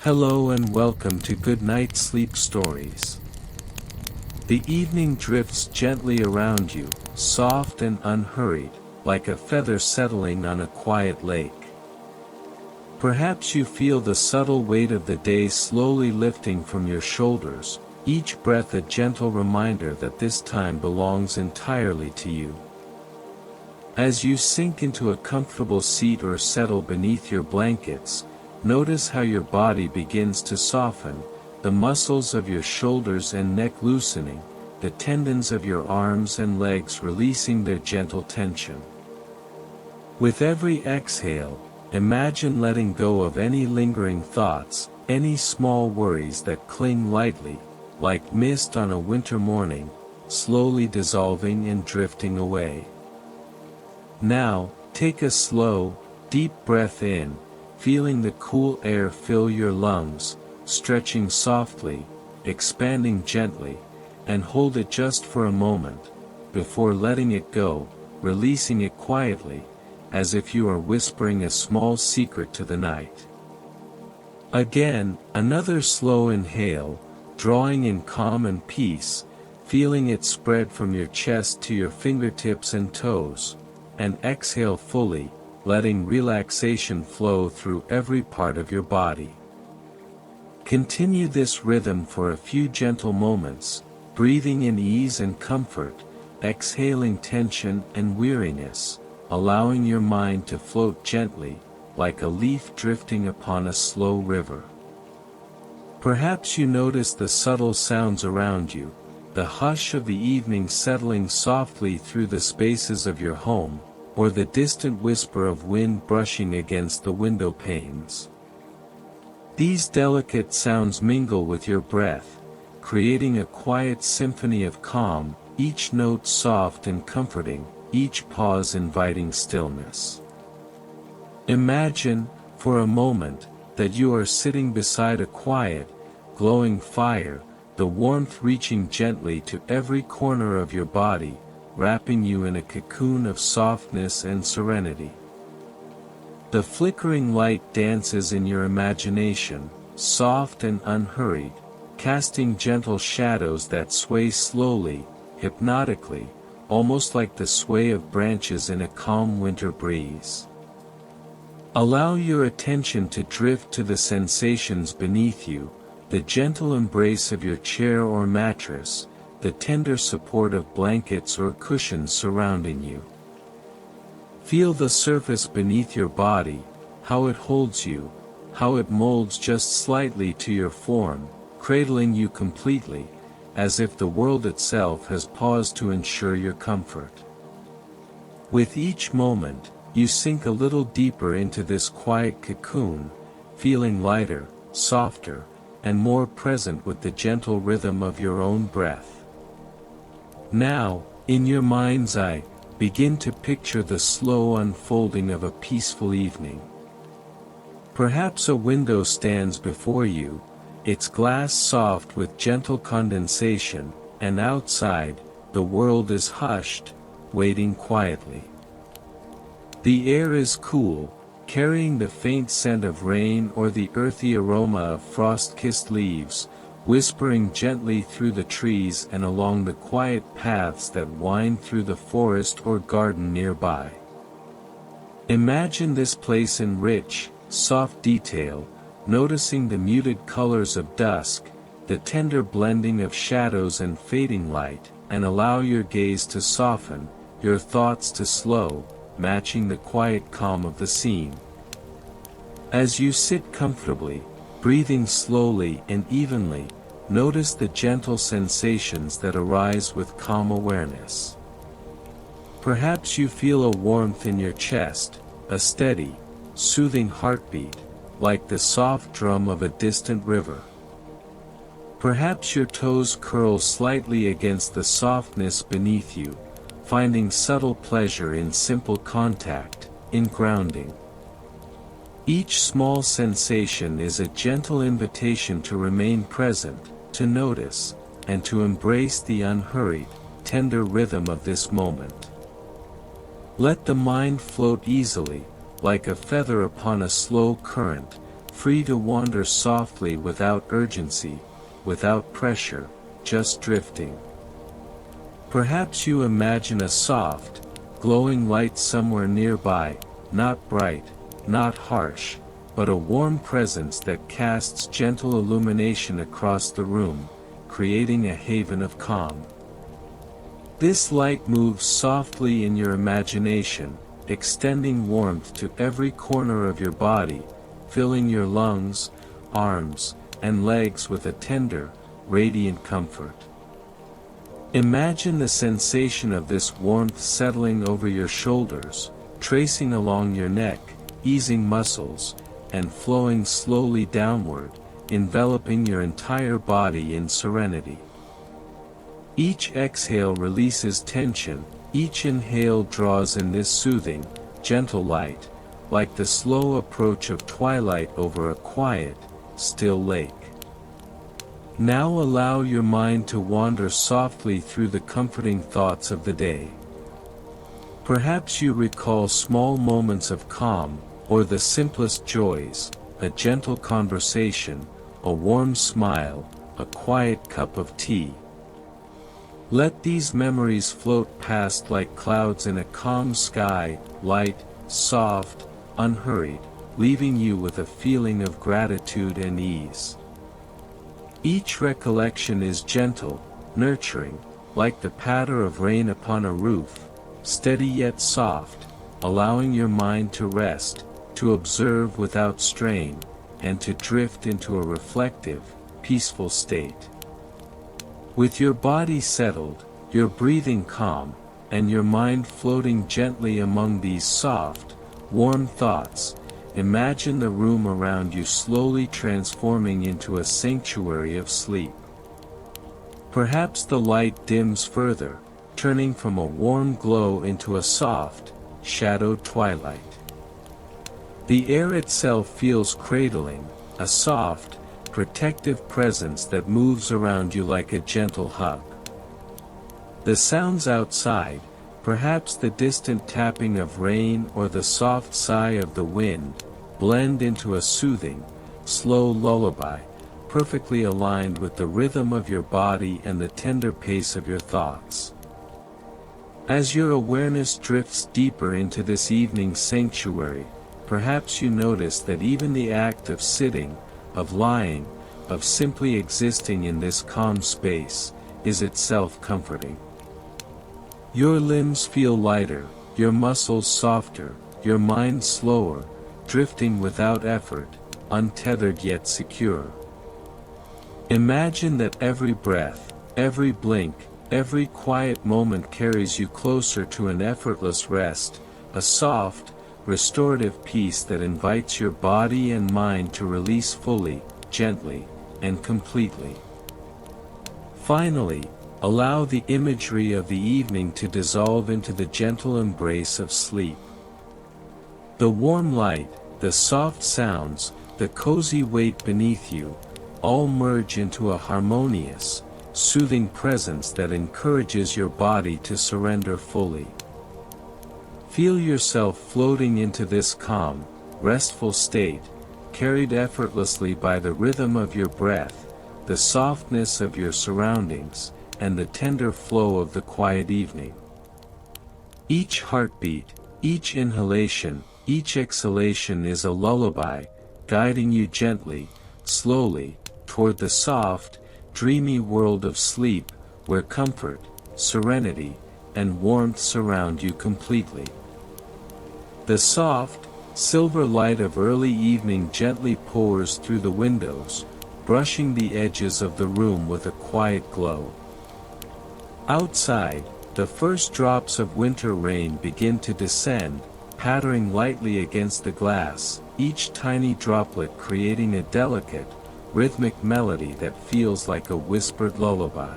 Hello and welcome to Good Night Sleep Stories. The evening drifts gently around you, soft and unhurried, like a feather settling on a quiet lake. Perhaps you feel the subtle weight of the day slowly lifting from your shoulders, each breath a gentle reminder that this time belongs entirely to you. As you sink into a comfortable seat or settle beneath your blankets, notice how your body begins to soften, the muscles of your shoulders and neck loosening, the tendons of your arms and legs releasing their gentle tension. With every exhale, imagine letting go of any lingering thoughts, any small worries that cling lightly, like mist on a winter morning, slowly dissolving and drifting away. Now, take a slow, deep breath in, feeling the cool air fill your lungs, stretching softly, expanding gently, and hold it just for a moment, before letting it go, releasing it quietly, as if you are whispering a small secret to the night. Again, another slow inhale, drawing in calm and peace, feeling it spread from your chest to your fingertips and toes, and exhale fully, letting relaxation flow through every part of your body. Continue this rhythm for a few gentle moments, breathing in ease and comfort, exhaling tension and weariness, allowing your mind to float gently, like a leaf drifting upon a slow river. Perhaps you notice the subtle sounds around you, the hush of the evening settling softly through the spaces of your home, or the distant whisper of wind brushing against the window panes. These delicate sounds mingle with your breath, creating a quiet symphony of calm, each note soft and comforting, each pause inviting stillness. Imagine, for a moment, that you are sitting beside a quiet, glowing fire, the warmth reaching gently to every corner of your body, wrapping you in a cocoon of softness and serenity. The flickering light dances in your imagination, soft and unhurried, casting gentle shadows that sway slowly, hypnotically, almost like the sway of branches in a calm winter breeze. Allow your attention to drift to the sensations beneath you, the gentle embrace of your chair or mattress, the tender support of blankets or cushions surrounding you. Feel the surface beneath your body, how it holds you, how it molds just slightly to your form, cradling you completely, as if the world itself has paused to ensure your comfort. With each moment, you sink a little deeper into this quiet cocoon, feeling lighter, softer, and more present with the gentle rhythm of your own breath. Now, in your mind's eye, begin to picture the slow unfolding of a peaceful evening. Perhaps a window stands before you, its glass soft with gentle condensation, and outside, the world is hushed, waiting quietly. The air is cool, carrying the faint scent of rain or the earthy aroma of frost-kissed leaves, whispering gently through the trees and along the quiet paths that wind through the forest or garden nearby. Imagine this place in rich, soft detail, noticing the muted colors of dusk, the tender blending of shadows and fading light, and allow your gaze to soften, your thoughts to slow, matching the quiet calm of the scene. As you sit comfortably, breathing slowly and evenly, notice the gentle sensations that arise with calm awareness. Perhaps you feel a warmth in your chest, a steady, soothing heartbeat, like the soft drum of a distant river. Perhaps your toes curl slightly against the softness beneath you, finding subtle pleasure in simple contact, in grounding. Each small sensation is a gentle invitation to remain present, to notice, and to embrace the unhurried, tender rhythm of this moment. Let the mind float easily, like a feather upon a slow current, free to wander softly without urgency, without pressure, just drifting. Perhaps you imagine a soft, glowing light somewhere nearby, not bright, not harsh, but a warm presence that casts gentle illumination across the room, creating a haven of calm. This light moves softly in your imagination, extending warmth to every corner of your body, filling your lungs, arms, and legs with a tender, radiant comfort. Imagine the sensation of this warmth settling over your shoulders, tracing along your neck, easing muscles, and flowing slowly downward, enveloping your entire body in serenity. Each exhale releases tension, each inhale draws in this soothing, gentle light, like the slow approach of twilight over a quiet, still lake. Now allow your mind to wander softly through the comforting thoughts of the day. Perhaps you recall small moments of calm, or the simplest joys, a gentle conversation, a warm smile, a quiet cup of tea. Let these memories float past like clouds in a calm sky, light, soft, unhurried, leaving you with a feeling of gratitude and ease. Each recollection is gentle, nurturing, like the patter of rain upon a roof, steady yet soft, allowing your mind to rest, to observe without strain, and to drift into a reflective, peaceful state. With your body settled, your breathing calm, and your mind floating gently among these soft, warm thoughts, imagine the room around you slowly transforming into a sanctuary of sleep. Perhaps the light dims further, turning from a warm glow into a soft, shadowed twilight. The air itself feels cradling, a soft, protective presence that moves around you like a gentle hug. The sounds outside, perhaps the distant tapping of rain or the soft sigh of the wind, blend into a soothing, slow lullaby, perfectly aligned with the rhythm of your body and the tender pace of your thoughts. As your awareness drifts deeper into this evening sanctuary, perhaps you notice that even the act of sitting, of lying, of simply existing in this calm space, is itself comforting. Your limbs feel lighter, your muscles softer, your mind slower, drifting without effort, untethered yet secure. Imagine that every breath, every blink, every quiet moment carries you closer to an effortless rest, a soft, restorative peace that invites your body and mind to release fully, gently, and completely. Finally, allow the imagery of the evening to dissolve into the gentle embrace of sleep. The warm light, the soft sounds, the cozy weight beneath you, all merge into a harmonious, soothing presence that encourages your body to surrender fully. Feel yourself floating into this calm, restful state, carried effortlessly by the rhythm of your breath, the softness of your surroundings, and the tender flow of the quiet evening. Each heartbeat, each inhalation, each exhalation is a lullaby, guiding you gently, slowly, toward the soft, dreamy world of sleep, where comfort, serenity, and warmth surround you completely. The soft, silver light of early evening gently pours through the windows, brushing the edges of the room with a quiet glow. Outside, the first drops of winter rain begin to descend, pattering lightly against the glass, each tiny droplet creating a delicate, rhythmic melody that feels like a whispered lullaby.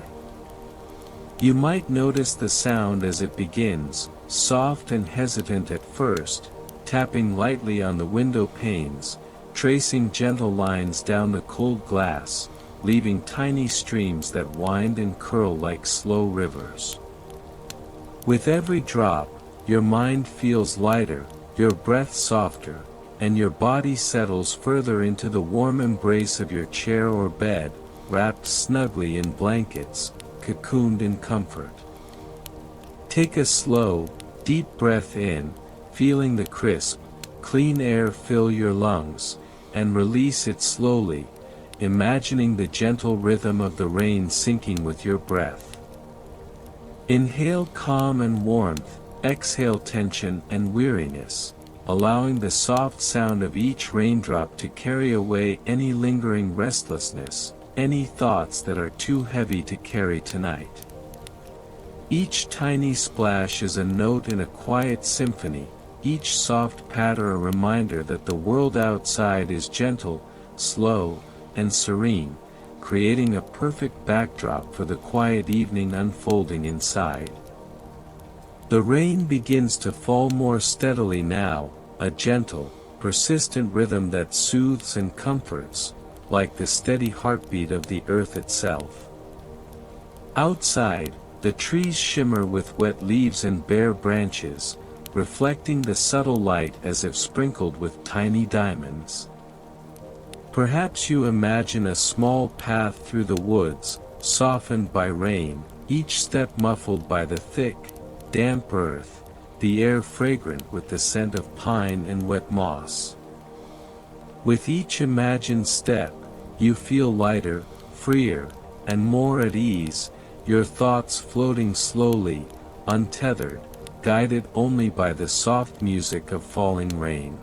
You might notice the sound as it begins, soft and hesitant at first, tapping lightly on the window panes, tracing gentle lines down the cold glass, leaving tiny streams that wind and curl like slow rivers. With every drop, your mind feels lighter, your breath softer, and your body settles further into the warm embrace of your chair or bed, wrapped snugly in blankets, cocooned in comfort. Take a slow, deep breath in, feeling the crisp, clean air fill your lungs, and release it slowly, imagining the gentle rhythm of the rain syncing with your breath. Inhale calm and warmth, exhale tension and weariness, allowing the soft sound of each raindrop to carry away any lingering restlessness, any thoughts that are too heavy to carry tonight. Each tiny splash is a note in a quiet symphony, each soft patter a reminder that the world outside is gentle, slow, and serene, creating a perfect backdrop for the quiet evening unfolding inside. The rain begins to fall more steadily now, a gentle, persistent rhythm that soothes and comforts, like the steady heartbeat of the earth itself. Outside, the trees shimmer with wet leaves and bare branches, reflecting the subtle light as if sprinkled with tiny diamonds. Perhaps you imagine a small path through the woods, softened by rain, each step muffled by the thick, damp earth, the air fragrant with the scent of pine and wet moss. With each imagined step, you feel lighter, freer, and more at ease, your thoughts floating slowly, untethered, guided only by the soft music of falling rain.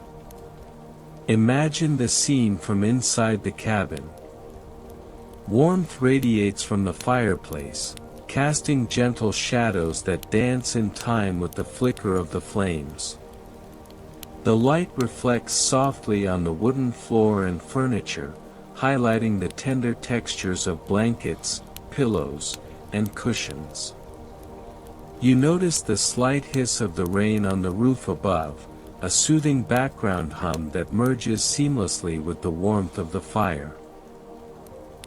Imagine the scene from inside the cabin. Warmth radiates from the fireplace, casting gentle shadows that dance in time with the flicker of the flames. The light reflects softly on the wooden floor and furniture, highlighting the tender textures of blankets, pillows, and cushions. You notice the slight hiss of the rain on the roof above, a soothing background hum that merges seamlessly with the warmth of the fire.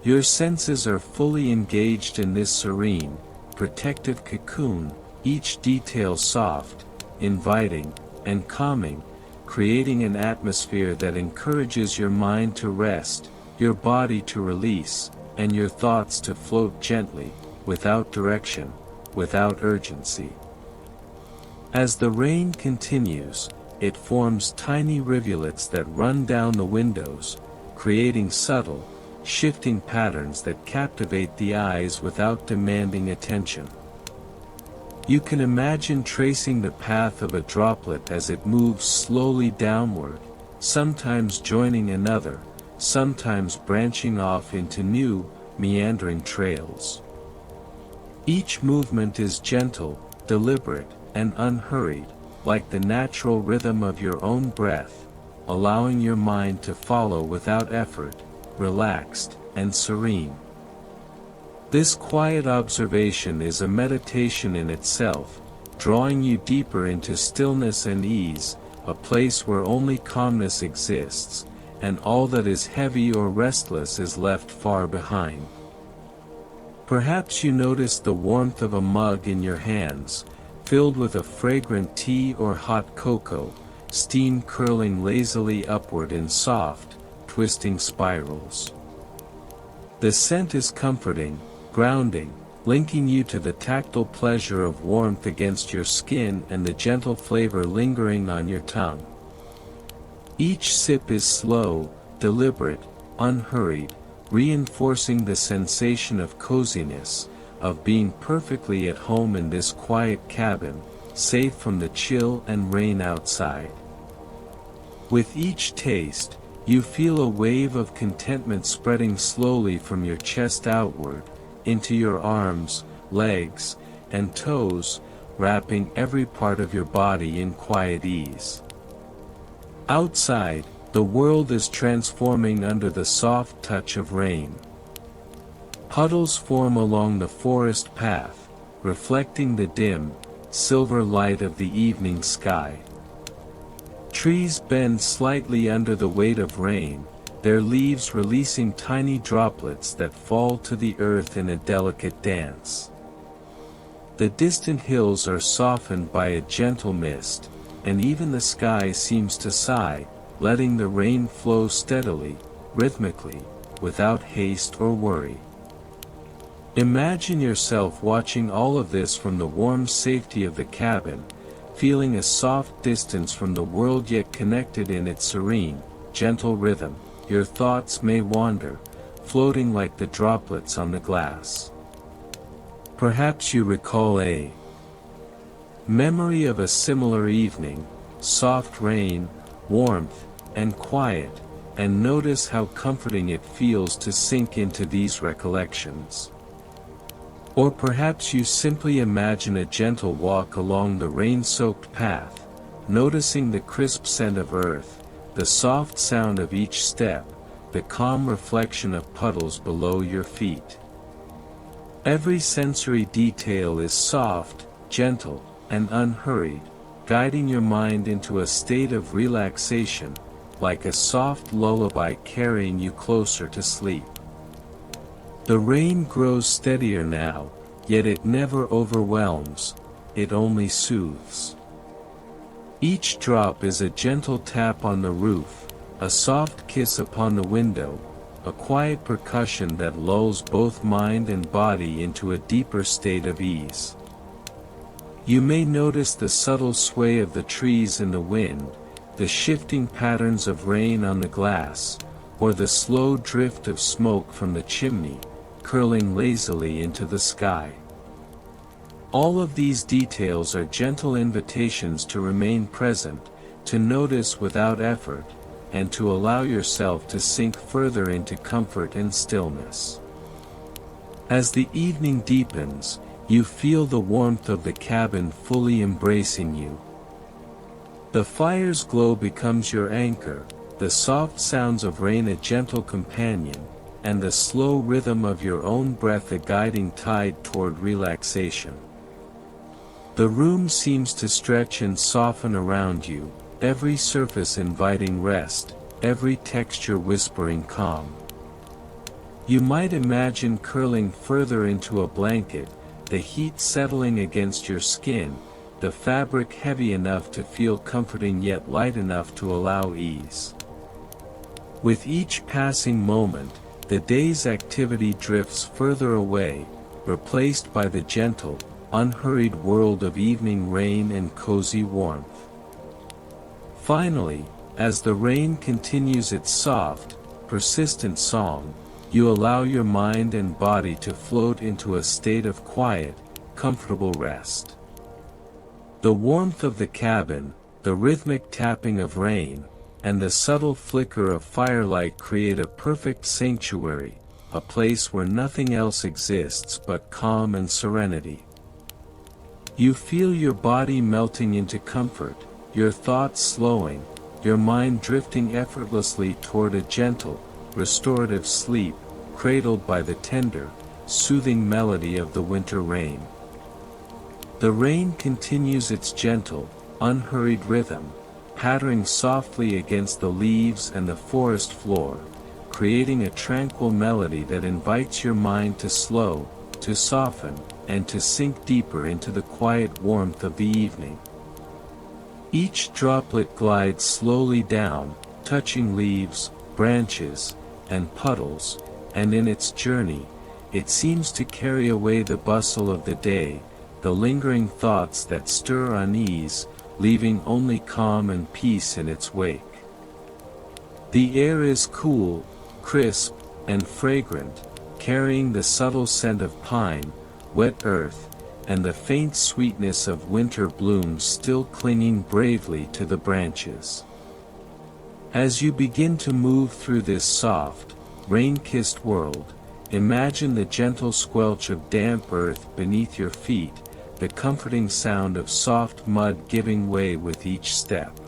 Your senses are fully engaged in this serene, protective cocoon, each detail soft, inviting, and calming, creating an atmosphere that encourages your mind to rest, your body to release, and your thoughts to float gently, without direction, without urgency. As the rain continues, it forms tiny rivulets that run down the windows, creating subtle, shifting patterns that captivate the eyes without demanding attention. You can imagine tracing the path of a droplet as it moves slowly downward, sometimes joining another, sometimes branching off into new, meandering trails. Each movement is gentle, deliberate, and unhurried, like the natural rhythm of your own breath, allowing your mind to follow without effort, relaxed, and serene. This quiet observation is a meditation in itself, drawing you deeper into stillness and ease, a place where only calmness exists, and all that is heavy or restless is left far behind. Perhaps you notice the warmth of a mug in your hands, filled with a fragrant tea or hot cocoa, steam curling lazily upward in soft, twisting spirals. The scent is comforting, grounding, linking you to the tactile pleasure of warmth against your skin and the gentle flavor lingering on your tongue. Each sip is slow, deliberate, unhurried, reinforcing the sensation of coziness, of being perfectly at home in this quiet cabin, safe from the chill and rain outside. With each taste, you feel a wave of contentment spreading slowly from your chest outward, into your arms, legs, and toes, wrapping every part of your body in quiet ease. Outside, the world is transforming under the soft touch of rain. Puddles form along the forest path, reflecting the dim, silver light of the evening sky. Trees bend slightly under the weight of rain, their leaves releasing tiny droplets that fall to the earth in a delicate dance. The distant hills are softened by a gentle mist, and even the sky seems to sigh, letting the rain flow steadily, rhythmically, without haste or worry. Imagine yourself watching all of this from the warm safety of the cabin, feeling a soft distance from the world yet connected in its serene, gentle rhythm. Your thoughts may wander, floating like the droplets on the glass. Perhaps you recall a memory of a similar evening, soft rain, warmth, and quiet, and notice how comforting it feels to sink into these recollections. Or perhaps you simply imagine a gentle walk along the rain-soaked path, noticing the crisp scent of earth, the soft sound of each step, the calm reflection of puddles below your feet. Every sensory detail is soft, gentle, and unhurried, guiding your mind into a state of relaxation, like a soft lullaby carrying you closer to sleep. The rain grows steadier now, yet it never overwhelms, it only soothes. Each drop is a gentle tap on the roof, a soft kiss upon the window, a quiet percussion that lulls both mind and body into a deeper state of ease. You may notice the subtle sway of the trees in the wind, the shifting patterns of rain on the glass, or the slow drift of smoke from the chimney, curling lazily into the sky. All of these details are gentle invitations to remain present, to notice without effort, and to allow yourself to sink further into comfort and stillness. As the evening deepens, you feel the warmth of the cabin fully embracing you. The fire's glow becomes your anchor, the soft sounds of rain a gentle companion, and the slow rhythm of your own breath a guiding tide toward relaxation. The room seems to stretch and soften around you, every surface inviting rest, every texture whispering calm. You might imagine curling further into a blanket, the heat settling against your skin, the fabric heavy enough to feel comforting yet light enough to allow ease. With each passing moment, the day's activity drifts further away, replaced by the gentle, unhurried world of evening rain and cozy warmth. Finally, as the rain continues its soft, persistent song, you allow your mind and body to float into a state of quiet, comfortable rest. The warmth of the cabin, the rhythmic tapping of rain, and the subtle flicker of firelight create a perfect sanctuary, a place where nothing else exists but calm and serenity. You feel your body melting into comfort, your thoughts slowing, your mind drifting effortlessly toward a gentle, restorative sleep, cradled by the tender, soothing melody of the winter rain. The rain continues its gentle, unhurried rhythm, pattering softly against the leaves and the forest floor, creating a tranquil melody that invites your mind to slow, to soften, and to sink deeper into the quiet warmth of the evening. Each droplet glides slowly down, touching leaves, branches, and puddles, and in its journey, it seems to carry away the bustle of the day, the lingering thoughts that stir unease, leaving only calm and peace in its wake. The air is cool, crisp, and fragrant, carrying the subtle scent of pine, wet earth, and the faint sweetness of winter blooms still clinging bravely to the branches. As you begin to move through this soft, rain-kissed world, imagine the gentle squelch of damp earth beneath your feet, the comforting sound of soft mud giving way with each step.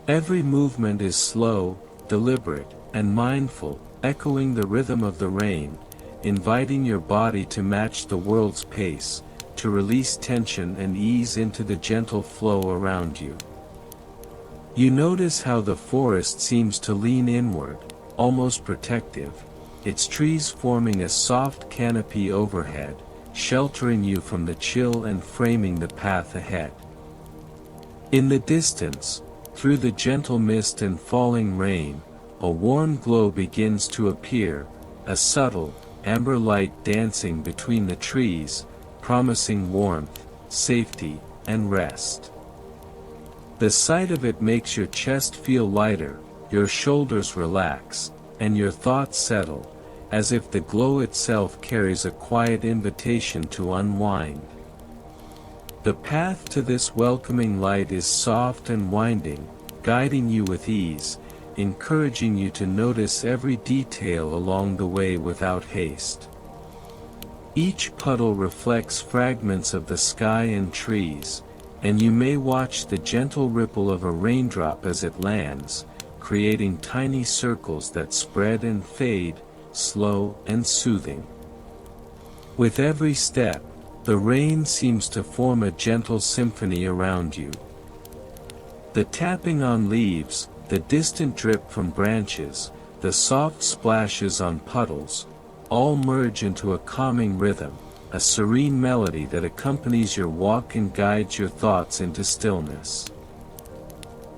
Every movement is slow, deliberate, and mindful, echoing the rhythm of the rain, inviting your body to match the world's pace, to release tension and ease into the gentle flow around you. You notice how the forest seems to lean inward, almost protective, its trees forming a soft canopy overhead, sheltering you from the chill and framing the path ahead. In the distance, Through the gentle mist and falling rain, a warm glow begins to appear, a subtle, amber light dancing between the trees, promising warmth, safety, and rest. The sight of it makes your chest feel lighter, your shoulders relax, and your thoughts settle, as if the glow itself carries a quiet invitation to unwind. The path to this welcoming light is soft and winding, guiding you with ease, encouraging you to notice every detail along the way without haste. Each puddle reflects fragments of the sky and trees, and you may watch the gentle ripple of a raindrop as it lands, creating tiny circles that spread and fade, slow and soothing. With every step, the rain seems to form a gentle symphony around you. The tapping on leaves, the distant drip from branches, the soft splashes on puddles, all merge into a calming rhythm, a serene melody that accompanies your walk and guides your thoughts into stillness.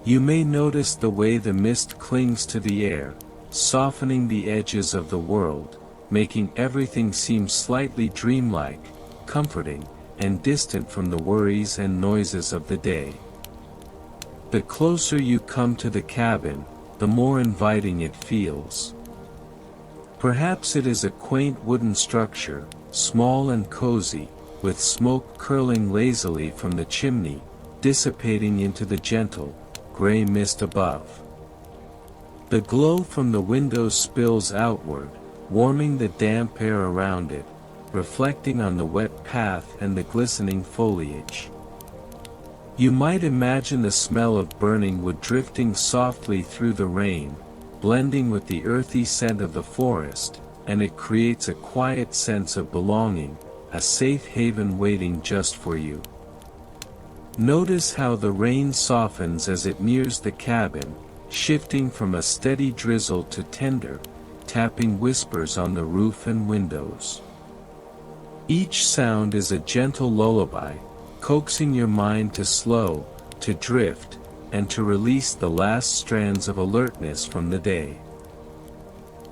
You may notice the way the mist clings to the air, softening the edges of the world, making everything seem slightly dreamlike, comforting, and distant from the worries and noises of the day. The closer you come to the cabin, the more inviting it feels. Perhaps it is a quaint wooden structure, small and cozy, with smoke curling lazily from the chimney, dissipating into the gentle, gray mist above. The glow from the windows spills outward, warming the damp air around it, reflecting on the wet path and the glistening foliage. You might imagine the smell of burning wood drifting softly through the rain, blending with the earthy scent of the forest, and it creates a quiet sense of belonging, a safe haven waiting just for you. Notice how the rain softens as it nears the cabin, shifting from a steady drizzle to tender, tapping whispers on the roof and windows. Each sound is a gentle lullaby, coaxing your mind to slow, to drift, and to release the last strands of alertness from the day.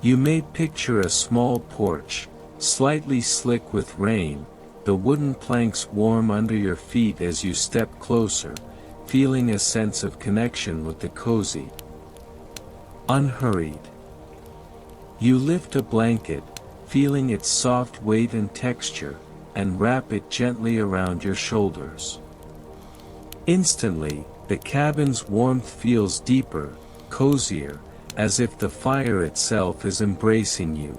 You may picture a small porch, slightly slick with rain, the wooden planks warm under your feet as you step closer, feeling a sense of connection with the cozy. Unhurried. You lift a blanket, feeling its soft weight and texture, and wrap it gently around your shoulders. Instantly, the cabin's warmth feels deeper, cozier, as if the fire itself is embracing you.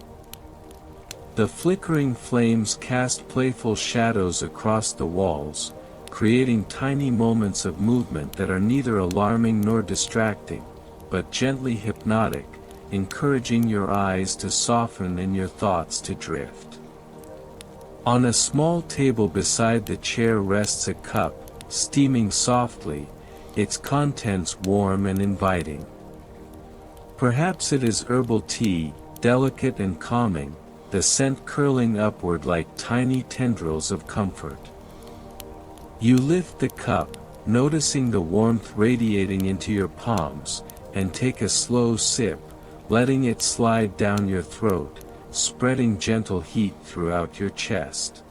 The flickering flames cast playful shadows across the walls, creating tiny moments of movement that are neither alarming nor distracting, but gently hypnotic, encouraging your eyes to soften and your thoughts to drift. On a small table beside the chair rests a cup, steaming softly, its contents warm and inviting. Perhaps it is herbal tea, delicate and calming, the scent curling upward like tiny tendrils of comfort. You lift the cup, noticing the warmth radiating into your palms, and take a slow sip, letting it slide down your throat, spreading gentle heat throughout your chest.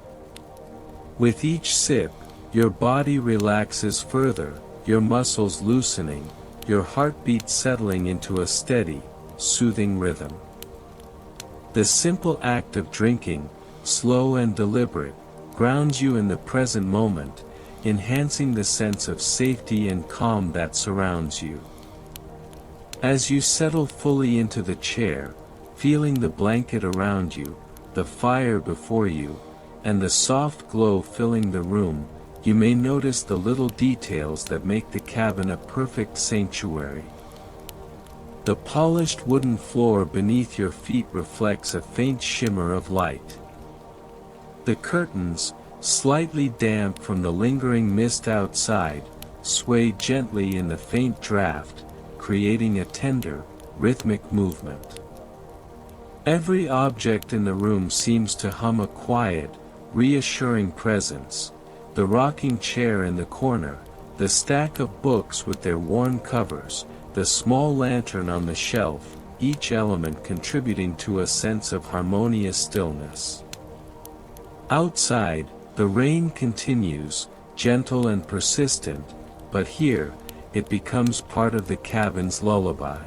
With each sip, your body relaxes further, your muscles loosening, your heartbeat settling into a steady, soothing rhythm. The simple act of drinking, slow and deliberate, grounds you in the present moment, enhancing the sense of safety and calm that surrounds you. As you settle fully into the chair, feeling the blanket around you, the fire before you, and the soft glow filling the room, you may notice the little details that make the cabin a perfect sanctuary. The polished wooden floor beneath your feet reflects a faint shimmer of light. The curtains, slightly damp from the lingering mist outside, sway gently in the faint draft, creating a tender, rhythmic movement. Every object in the room seems to hum a quiet, reassuring presence. The rocking chair in the corner, the stack of books with their worn covers, the small lantern on the shelf, each element contributing to a sense of harmonious stillness. Outside, the rain continues, gentle and persistent, but here, it becomes part of the cabin's lullaby.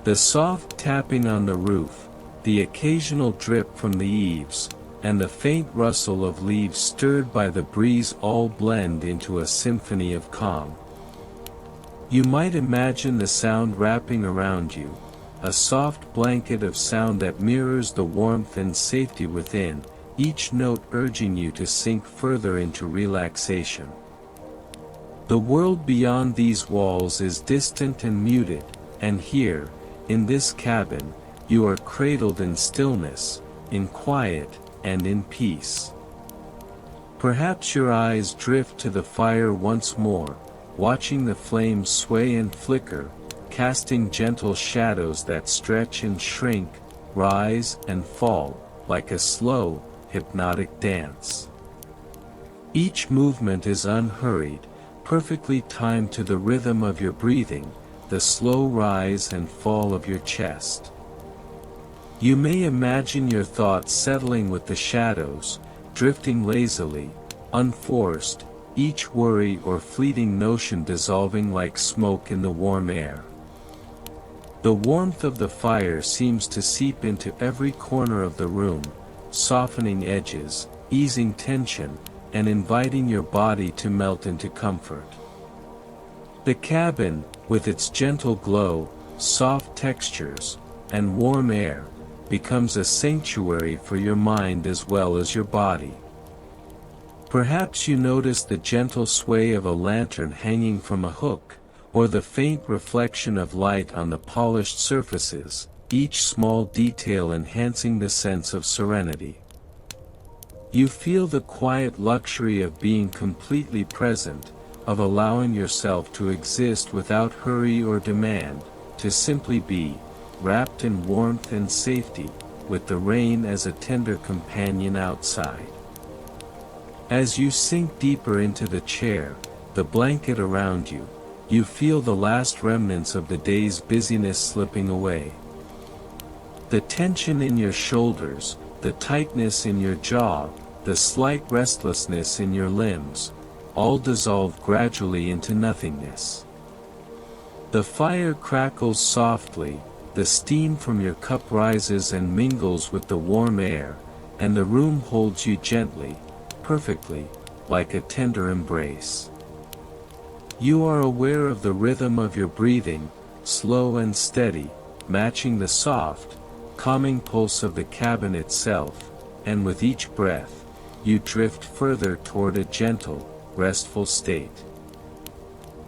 The soft tapping on the roof, the occasional drip from the eaves, and the faint rustle of leaves stirred by the breeze all blend into a symphony of calm. You might imagine the sound wrapping around you, a soft blanket of sound that mirrors the warmth and safety within, each note urging you to sink further into relaxation. The world beyond these walls is distant and muted, and here, in this cabin, you are cradled in stillness, in quiet, and in peace. Perhaps your eyes drift to the fire once more, watching the flames sway and flicker, casting gentle shadows that stretch and shrink, rise and fall, like a slow, hypnotic dance. Each movement is unhurried, perfectly timed to the rhythm of your breathing, the slow rise and fall of your chest. You may imagine your thoughts settling with the shadows, drifting lazily, unforced, each worry or fleeting notion dissolving like smoke in the warm air. The warmth of the fire seems to seep into every corner of the room, softening edges, easing tension, and inviting your body to melt into comfort. The cabin, with its gentle glow, soft textures, and warm air, becomes a sanctuary for your mind as well as your body. Perhaps you notice the gentle sway of a lantern hanging from a hook, or the faint reflection of light on the polished surfaces, each small detail enhancing the sense of serenity. You feel the quiet luxury of being completely present, of allowing yourself to exist without hurry or demand, to simply be, wrapped in warmth and safety, with the rain as a tender companion outside. As you sink deeper into the chair, the blanket around you, you feel the last remnants of the day's busyness slipping away. The tension in your shoulders, the tightness in your jaw, the slight restlessness in your limbs, all dissolve gradually into nothingness. The fire crackles softly, the steam from your cup rises and mingles with the warm air, and the room holds you gently, perfectly, like a tender embrace. You are aware of the rhythm of your breathing, slow and steady, matching the soft, calming pulse of the cabin itself, and with each breath, you drift further toward a gentle, restful state.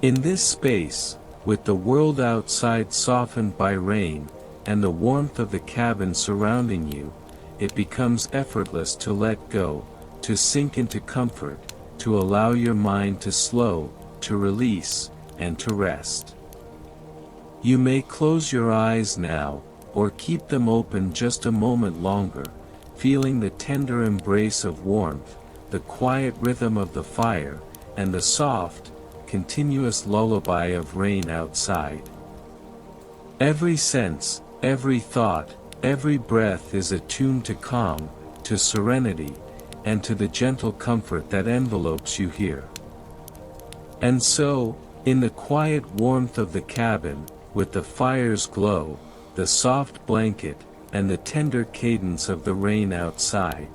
In this space, with the world outside softened by rain, and the warmth of the cabin surrounding you, it becomes effortless to let go, to sink into comfort, to allow your mind to slow, to release, and to rest. You may close your eyes now, or keep them open just a moment longer, feeling the tender embrace of warmth, the quiet rhythm of the fire, and the soft, continuous lullaby of rain outside. Every sense, every thought, every breath is attuned to calm, to serenity, and to the gentle comfort that envelopes you here. And so, in the quiet warmth of the cabin, with the fire's glow, the soft blanket, and the tender cadence of the rain outside,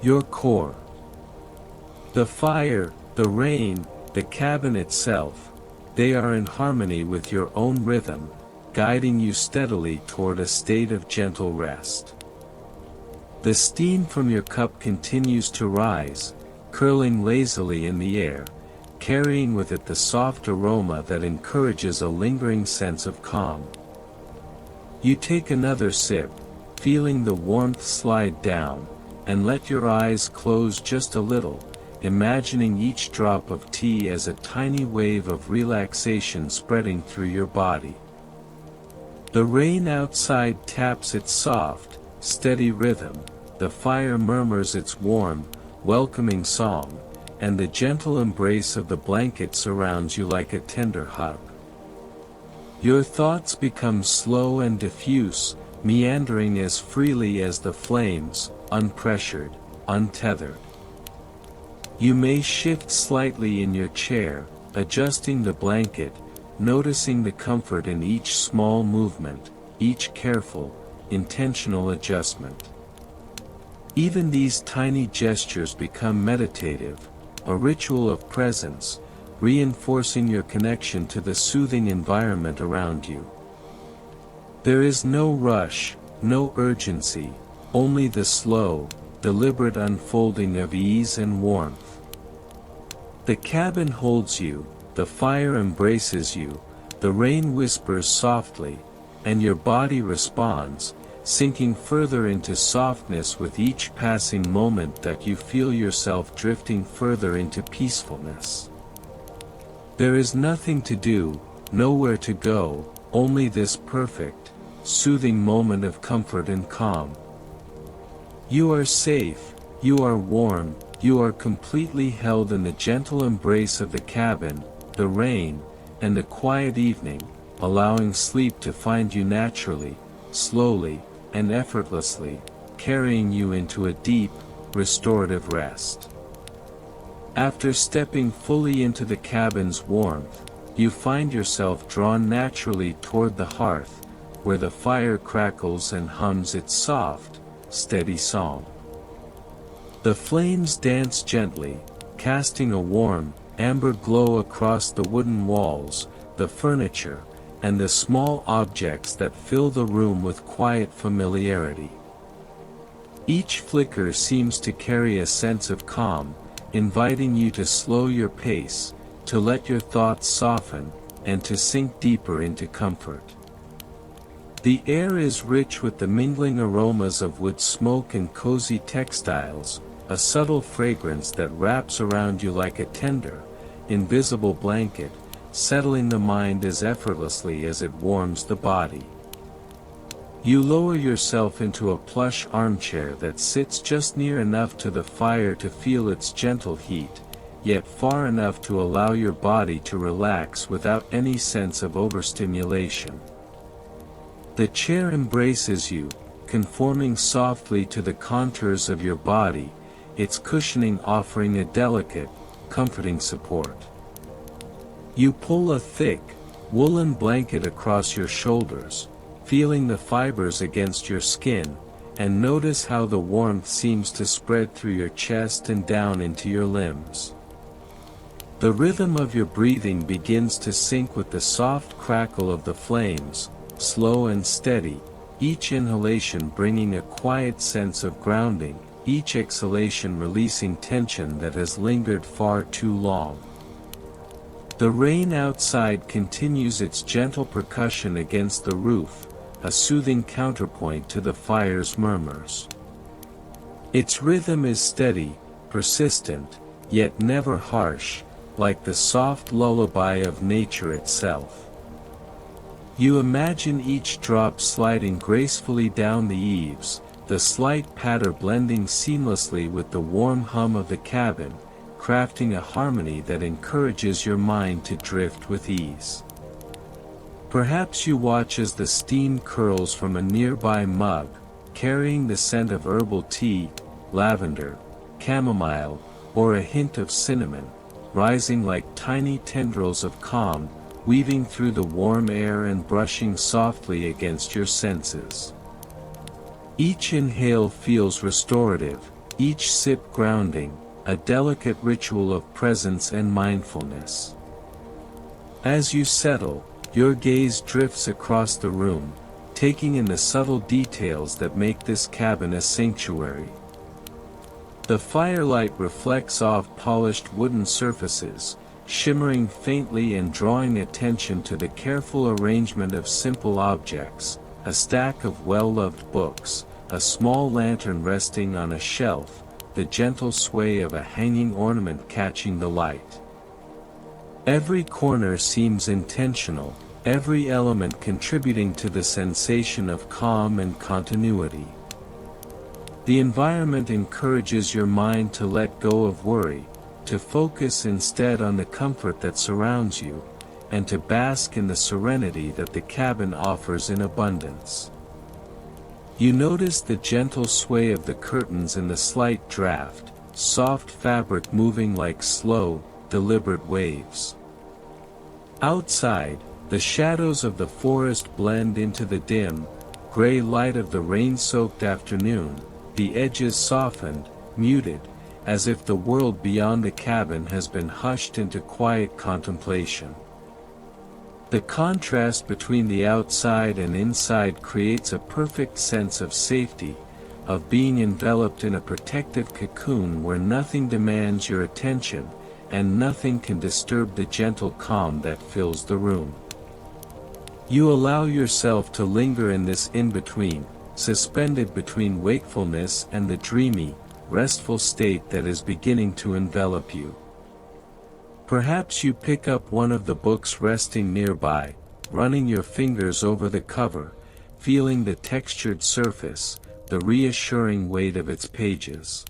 your core. The fire, the rain, the cabin itself, they are in harmony with your own rhythm, guiding you steadily toward a state of gentle rest. The steam from your cup continues to rise, curling lazily in the air, carrying with it the soft aroma that encourages a lingering sense of calm. You take another sip, feeling the warmth slide down, and let your eyes close just a little, imagining each drop of tea as a tiny wave of relaxation spreading through your body. The rain outside taps its soft, steady rhythm, the fire murmurs its warm, welcoming song, and the gentle embrace of the blanket surrounds you like a tender hug. Your thoughts become slow and diffuse, meandering as freely as the flames, unpressured, untethered. You may shift slightly in your chair, adjusting the blanket, noticing the comfort in each small movement, each careful, intentional adjustment. Even these tiny gestures become meditative, a ritual of presence, reinforcing your connection to the soothing environment around you. There is no rush, no urgency, only the slow, deliberate unfolding of ease and warmth. The cabin holds you, the fire embraces you, the rain whispers softly, and your body responds, sinking further into softness with each passing moment that you feel yourself drifting further into peacefulness. There is nothing to do, nowhere to go, only this perfect, soothing moment of comfort and calm. You are safe, you are warm, you are completely held in the gentle embrace of the cabin, the rain, and the quiet evening, allowing sleep to find you naturally, slowly, and effortlessly, carrying you into a deep, restorative rest. After stepping fully into the cabin's warmth, you find yourself drawn naturally toward the hearth, where the fire crackles and hums its soft, steady song. The flames dance gently, casting a warm, amber glow across the wooden walls, the furniture, and the small objects that fill the room with quiet familiarity. Each flicker seems to carry a sense of calm, inviting you to slow your pace, to let your thoughts soften, and to sink deeper into comfort. The air is rich with the mingling aromas of wood smoke and cozy textiles, a subtle fragrance that wraps around you like a tender, invisible blanket, settling the mind as effortlessly as it warms the body. You lower yourself into a plush armchair that sits just near enough to the fire to feel its gentle heat, yet far enough to allow your body to relax without any sense of overstimulation. The chair embraces you, conforming softly to the contours of your body, its cushioning offering a delicate, comforting support. You pull a thick, woolen blanket across your shoulders, feeling the fibers against your skin, and notice how the warmth seems to spread through your chest and down into your limbs. The rhythm of your breathing begins to sync with the soft crackle of the flames, slow and steady, each inhalation bringing a quiet sense of grounding, each exhalation releasing tension that has lingered far too long. The rain outside continues its gentle percussion against the roof, a soothing counterpoint to the fire's murmurs. Its rhythm is steady, persistent, yet never harsh, like the soft lullaby of nature itself. You imagine each drop sliding gracefully down the eaves, the slight patter blending seamlessly with the warm hum of the cabin, crafting a harmony that encourages your mind to drift with ease. Perhaps you watch as the steam curls from a nearby mug, carrying the scent of herbal tea, lavender, chamomile, or a hint of cinnamon, rising like tiny tendrils of calm, weaving through the warm air and brushing softly against your senses. Each inhale feels restorative, each sip grounding, a delicate ritual of presence and mindfulness. As you settle, your gaze drifts across the room, taking in the subtle details that make this cabin a sanctuary. The firelight reflects off polished wooden surfaces, shimmering faintly and drawing attention to the careful arrangement of simple objects, a stack of well-loved books, a small lantern resting on a shelf, the gentle sway of a hanging ornament catching the light. Every corner seems intentional, every element contributing to the sensation of calm and continuity. The environment encourages your mind to let go of worry, to focus instead on the comfort that surrounds you, and to bask in the serenity that the cabin offers in abundance. You notice the gentle sway of the curtains in the slight draft, soft fabric moving like slow, deliberate waves. Outside, the shadows of the forest blend into the dim, gray light of the rain-soaked afternoon, the edges softened, muted, as if the world beyond the cabin has been hushed into quiet contemplation. The contrast between the outside and inside creates a perfect sense of safety, of being enveloped in a protective cocoon where nothing demands your attention, and nothing can disturb the gentle calm that fills the room. You allow yourself to linger in this in-between, suspended between wakefulness and the dreamy, restful state that is beginning to envelop you. Perhaps you pick up one of the books resting nearby, running your fingers over the cover, feeling the textured surface, the reassuring weight of its pages.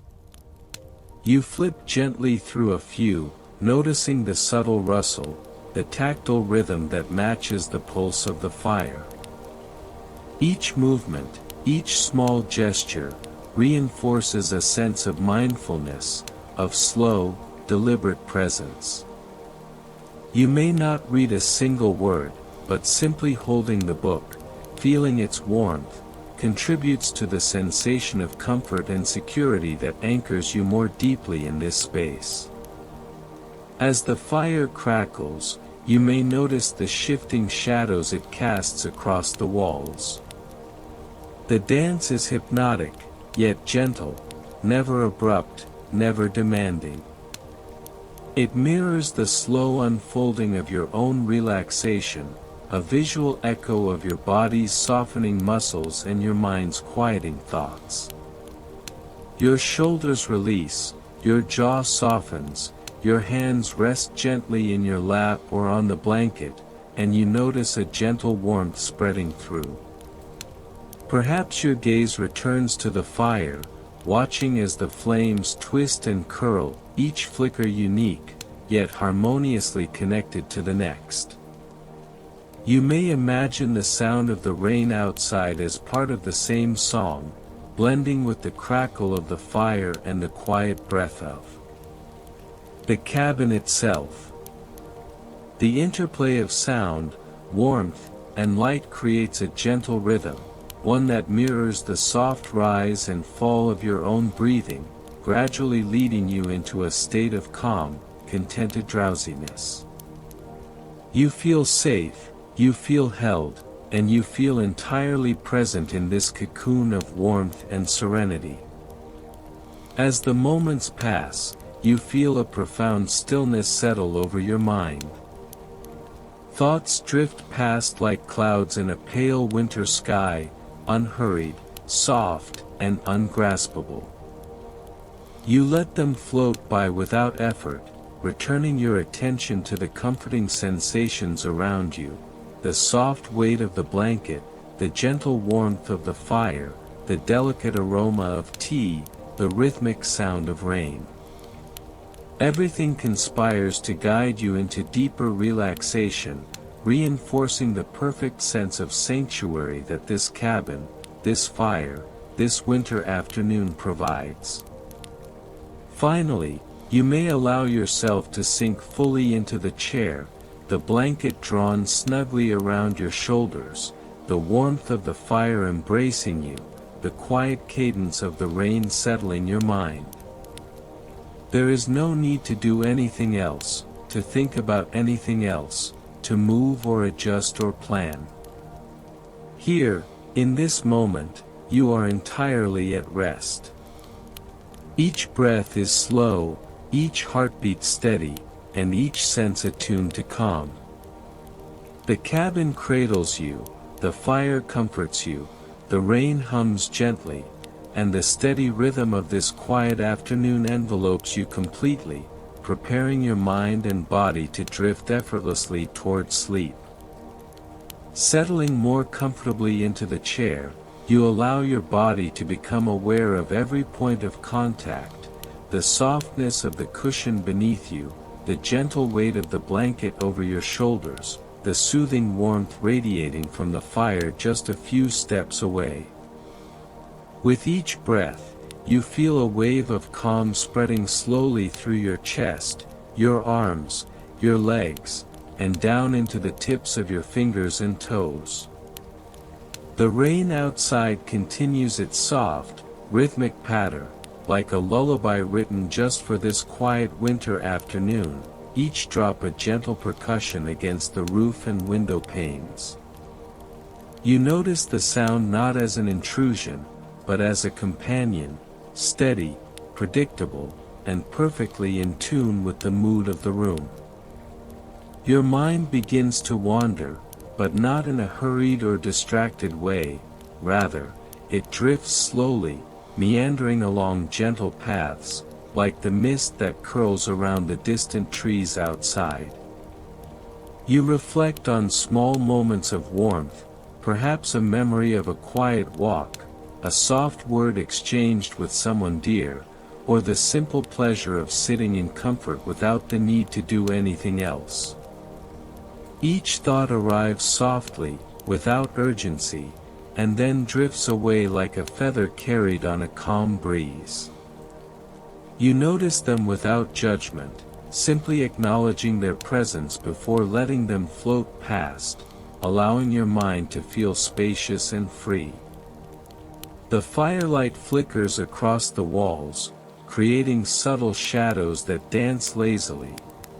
You flip gently through a few, noticing the subtle rustle, the tactile rhythm that matches the pulse of the fire. Each movement, each small gesture, reinforces a sense of mindfulness, of slow, deliberate presence. You may not read a single word, but simply holding the book, feeling its warmth, contributes to the sensation of comfort and security that anchors you more deeply in this space. As the fire crackles, you may notice the shifting shadows it casts across the walls. The dance is hypnotic, yet gentle, never abrupt, never demanding. It mirrors the slow unfolding of your own relaxation, a visual echo of your body's softening muscles and your mind's quieting thoughts. Your shoulders release, your jaw softens, your hands rest gently in your lap or on the blanket, and you notice a gentle warmth spreading through. Perhaps your gaze returns to the fire, watching as the flames twist and curl, each flicker unique, yet harmoniously connected to the next. You may imagine the sound of the rain outside as part of the same song, blending with the crackle of the fire and the quiet breath of the cabin itself. The interplay of sound, warmth, and light creates a gentle rhythm, one that mirrors the soft rise and fall of your own breathing, gradually leading you into a state of calm, contented drowsiness. You feel safe, you feel held, and you feel entirely present in this cocoon of warmth and serenity. As the moments pass, you feel a profound stillness settle over your mind. Thoughts drift past like clouds in a pale winter sky, unhurried, soft, and ungraspable. You let them float by without effort, returning your attention to the comforting sensations around you, the soft weight of the blanket, the gentle warmth of the fire, the delicate aroma of tea, the rhythmic sound of rain. Everything conspires to guide you into deeper relaxation, reinforcing the perfect sense of sanctuary that this cabin, this fire, this winter afternoon provides. Finally, you may allow yourself to sink fully into the chair, the blanket drawn snugly around your shoulders, the warmth of the fire embracing you, the quiet cadence of the rain settling your mind. There is no need to do anything else, to think about anything else, to move or adjust or plan. Here, in this moment, you are entirely at rest. Each breath is slow, each heartbeat steady, and each sense attuned to calm. The cabin cradles you, the fire comforts you, the rain hums gently, and the steady rhythm of this quiet afternoon envelopes you completely, preparing your mind and body to drift effortlessly toward sleep. Settling more comfortably into the chair, you allow your body to become aware of every point of contact, the softness of the cushion beneath you, the gentle weight of the blanket over your shoulders, the soothing warmth radiating from the fire just a few steps away. With each breath, you feel a wave of calm spreading slowly through your chest, your arms, your legs, and down into the tips of your fingers and toes. The rain outside continues its soft, rhythmic patter, like a lullaby written just for this quiet winter afternoon, each drop a gentle percussion against the roof and window panes. You notice the sound not as an intrusion, but as a companion, steady, predictable, and perfectly in tune with the mood of the room. Your mind begins to wander, but not in a hurried or distracted way, rather, it drifts slowly, meandering along gentle paths, like the mist that curls around the distant trees outside. You reflect on small moments of warmth, perhaps a memory of a quiet walk, a soft word exchanged with someone dear, or the simple pleasure of sitting in comfort without the need to do anything else. Each thought arrives softly, without urgency, and then drifts away like a feather carried on a calm breeze. You notice them without judgment, simply acknowledging their presence before letting them float past, allowing your mind to feel spacious and free. The firelight flickers across the walls, creating subtle shadows that dance lazily,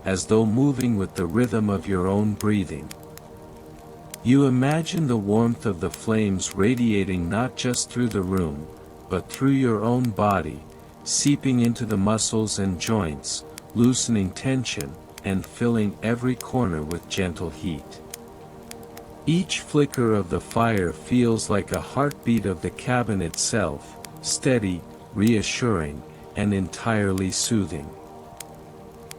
as though moving with the rhythm of your own breathing. You imagine the warmth of the flames radiating not just through the room, but through your own body, seeping into the muscles and joints, loosening tension, and filling every corner with gentle heat. Each flicker of the fire feels like a heartbeat of the cabin itself, steady, reassuring, and entirely soothing.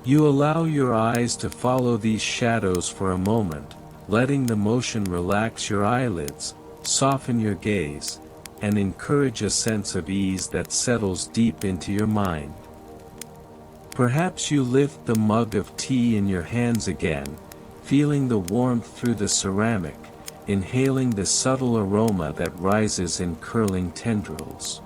You allow your eyes to follow these shadows for a moment, letting the motion relax your eyelids, soften your gaze, and encourage a sense of ease that settles deep into your mind. Perhaps you lift the mug of tea in your hands again, feeling the warmth through the ceramic, inhaling the subtle aroma that rises in curling tendrils.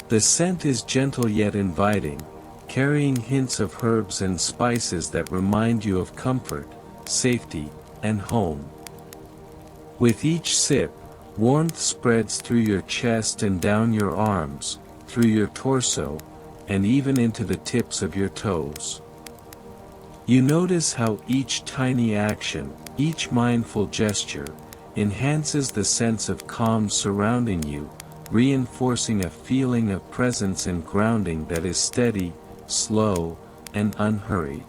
The scent is gentle yet inviting, carrying hints of herbs and spices that remind you of comfort, safety, and home. With each sip, warmth spreads through your chest and down your arms, through your torso, and even into the tips of your toes. You notice how each tiny action, each mindful gesture, enhances the sense of calm surrounding you, reinforcing a feeling of presence and grounding that is steady, slow, and unhurried.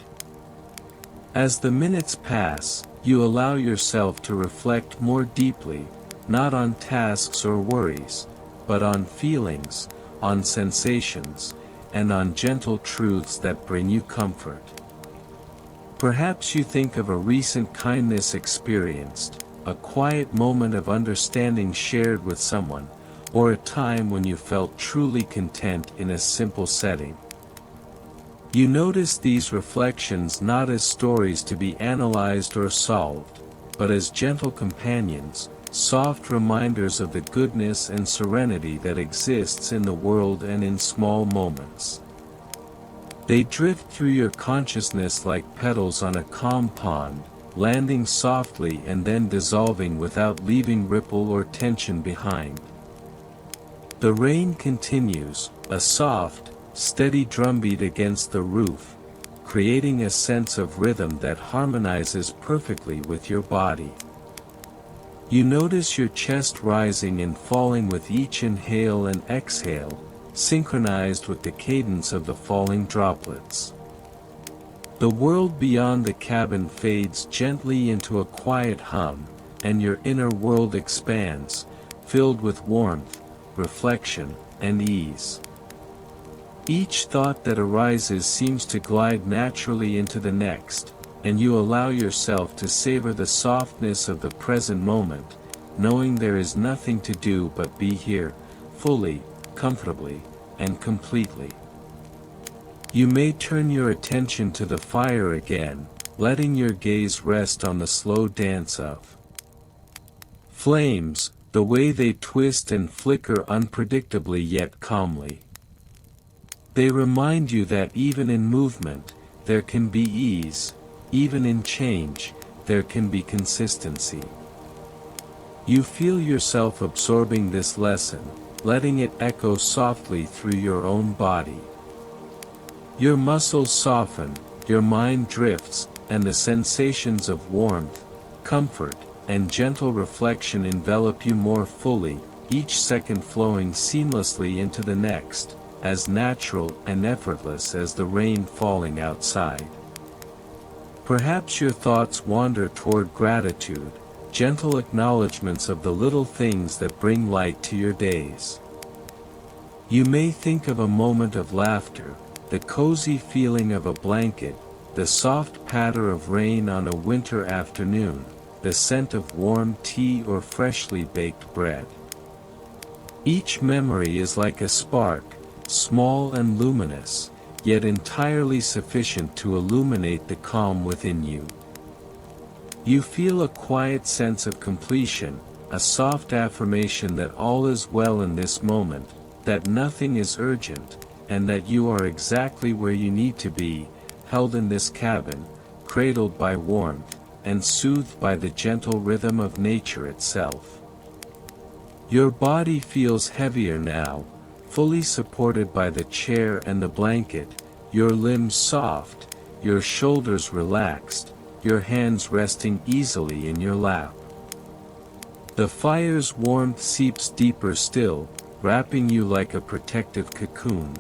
As the minutes pass, you allow yourself to reflect more deeply, not on tasks or worries, but on feelings, on sensations, and on gentle truths that bring you comfort. Perhaps you think of a recent kindness experienced, a quiet moment of understanding shared with someone, or a time when you felt truly content in a simple setting. You notice these reflections not as stories to be analyzed or solved, but as gentle companions, soft reminders of the goodness and serenity that exists in the world and in small moments. They drift through your consciousness like petals on a calm pond, landing softly and then dissolving without leaving ripple or tension behind. The rain continues, a soft, steady drumbeat against the roof, creating a sense of rhythm that harmonizes perfectly with your body. You notice your chest rising and falling with each inhale and exhale, synchronized with the cadence of the falling droplets. The world beyond the cabin fades gently into a quiet hum, and your inner world expands, filled with warmth, reflection, and ease. Each thought that arises seems to glide naturally into the next, and you allow yourself to savor the softness of the present moment, knowing there is nothing to do but be here, fully, comfortably, and completely. You may turn your attention to the fire again, letting your gaze rest on the slow dance of flames, the way they twist and flicker unpredictably yet calmly. They remind you that even in movement, there can be ease, even in change, there can be consistency. You feel yourself absorbing this lesson, letting it echo softly through your own body. Your muscles soften, your mind drifts, and the sensations of warmth, comfort, and gentle reflection envelop you more fully, each second flowing seamlessly into the next, as natural and effortless as the rain falling outside. Perhaps your thoughts wander toward gratitude, gentle acknowledgments of the little things that bring light to your days. You may think of a moment of laughter, the cozy feeling of a blanket, the soft patter of rain on a winter afternoon, the scent of warm tea or freshly baked bread. Each memory is like a spark, small and luminous, yet entirely sufficient to illuminate the calm within you. You feel a quiet sense of completion, a soft affirmation that all is well in this moment, that nothing is urgent, and that you are exactly where you need to be, held in this cabin, cradled by warmth, and soothed by the gentle rhythm of nature itself. Your body feels heavier now, fully supported by the chair and the blanket, your limbs soft, your shoulders relaxed, your hands resting easily in your lap. The fire's warmth seeps deeper still, wrapping you like a protective cocoon.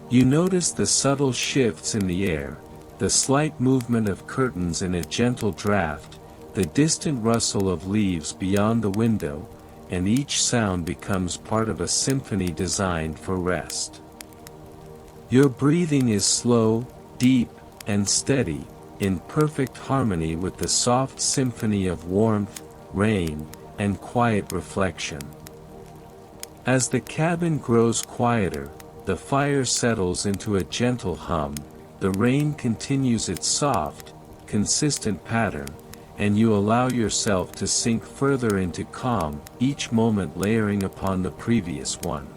You notice the subtle shifts in the air, the slight movement of curtains in a gentle draft, the distant rustle of leaves beyond the window, and each sound becomes part of a symphony designed for rest. Your breathing is slow, deep, and steady, in perfect harmony with the soft symphony of warmth, rain, and quiet reflection. As the cabin grows quieter, the fire settles into a gentle hum, the rain continues its soft, consistent pattern, and you allow yourself to sink further into calm, each moment layering upon the previous one.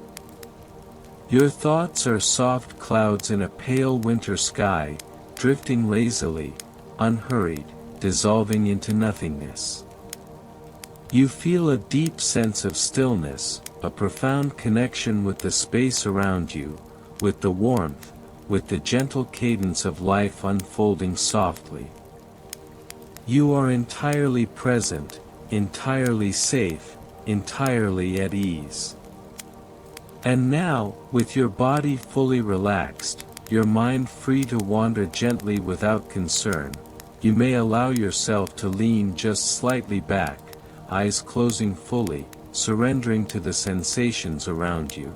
Your thoughts are soft clouds in a pale winter sky, drifting lazily, unhurried, dissolving into nothingness. You feel a deep sense of stillness, a profound connection with the space around you, with the warmth, with the gentle cadence of life unfolding softly. You are entirely present, entirely safe, entirely at ease. And now, with your body fully relaxed, your mind free to wander gently without concern, you may allow yourself to lean just slightly back, eyes closing fully, surrendering to the sensations around you.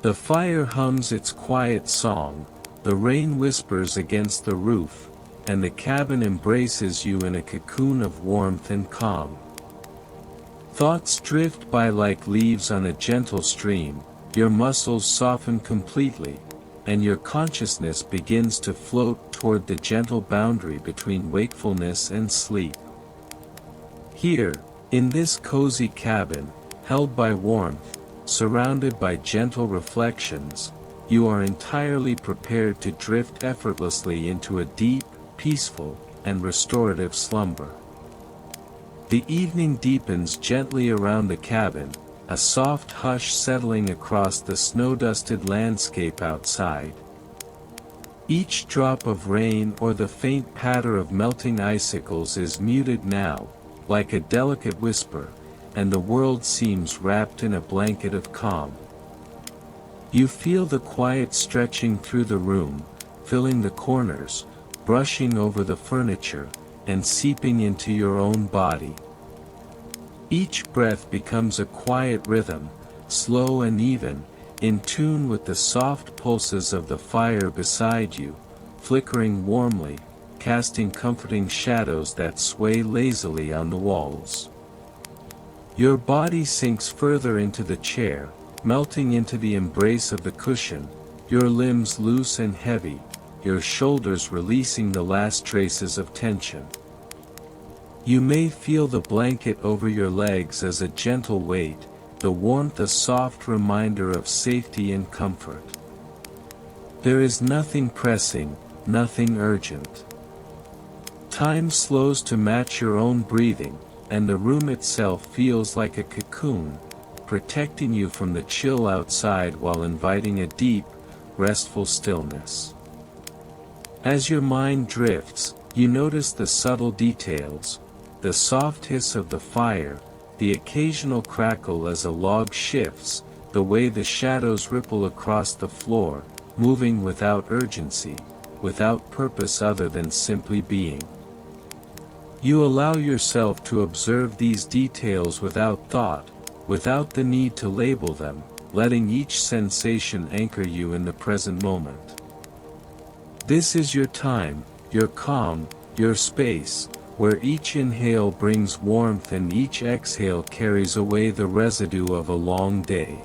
The fire hums its quiet song, the rain whispers against the roof, and the cabin embraces you in a cocoon of warmth and calm. Thoughts drift by like leaves on a gentle stream, your muscles soften completely, and your consciousness begins to float toward the gentle boundary between wakefulness and sleep. Here, in this cozy cabin, held by warmth, surrounded by gentle reflections, you are entirely prepared to drift effortlessly into a deep, peaceful, and restorative slumber. The evening deepens gently around the cabin, a soft hush settling across the snow-dusted landscape outside. Each drop of rain or the faint patter of melting icicles is muted now, like a delicate whisper, and the world seems wrapped in a blanket of calm. You feel the quiet stretching through the room, filling the corners, brushing over the furniture, and seeping into your own body. Each breath becomes a quiet rhythm, slow and even, in tune with the soft pulses of the fire beside you, flickering warmly, casting comforting shadows that sway lazily on the walls. Your body sinks further into the chair, melting into the embrace of the cushion, your limbs loose and heavy, your shoulders releasing the last traces of tension. You may feel the blanket over your legs as a gentle weight, the warmth a soft reminder of safety and comfort. There is nothing pressing, nothing urgent. Time slows to match your own breathing, and the room itself feels like a cocoon, protecting you from the chill outside while inviting a deep, restful stillness. As your mind drifts, you notice the subtle details, the soft hiss of the fire, the occasional crackle as a log shifts, the way the shadows ripple across the floor, moving without urgency, without purpose other than simply being. You allow yourself to observe these details without thought, without the need to label them, letting each sensation anchor you in the present moment. This is your time, your calm, your space, where each inhale brings warmth and each exhale carries away the residue of a long day.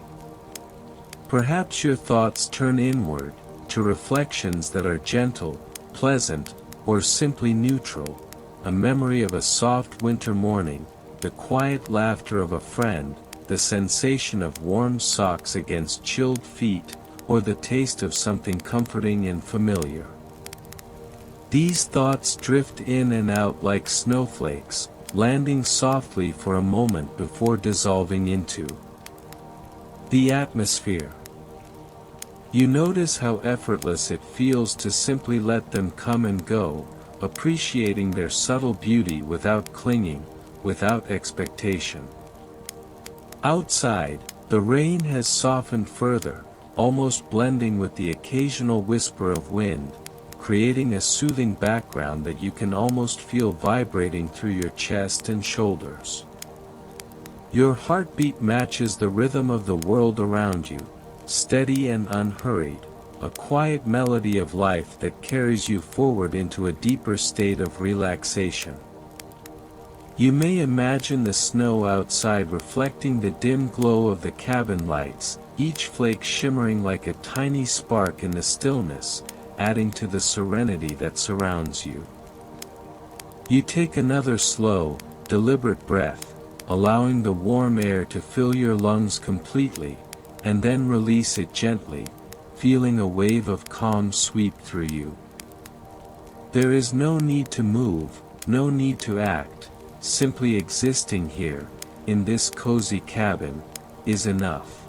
Perhaps your thoughts turn inward, to reflections that are gentle, pleasant, or simply neutral, a memory of a soft winter morning, the quiet laughter of a friend, the sensation of warm socks against chilled feet, or the taste of something comforting and familiar. These thoughts drift in and out like snowflakes, landing softly for a moment before dissolving into the atmosphere. You notice how effortless it feels to simply let them come and go, appreciating their subtle beauty without clinging, without expectation. Outside, the rain has softened further, almost blending with the occasional whisper of wind, creating a soothing background that you can almost feel vibrating through your chest and shoulders. Your heartbeat matches the rhythm of the world around you, steady and unhurried, a quiet melody of life that carries you forward into a deeper state of relaxation. You may imagine the snow outside reflecting the dim glow of the cabin lights, each flake shimmering like a tiny spark in the stillness, adding to the serenity that surrounds you. You take another slow, deliberate breath, allowing the warm air to fill your lungs completely, and then release it gently, feeling a wave of calm sweep through you. There is no need to move, no need to act, simply existing here, in this cozy cabin, is enough.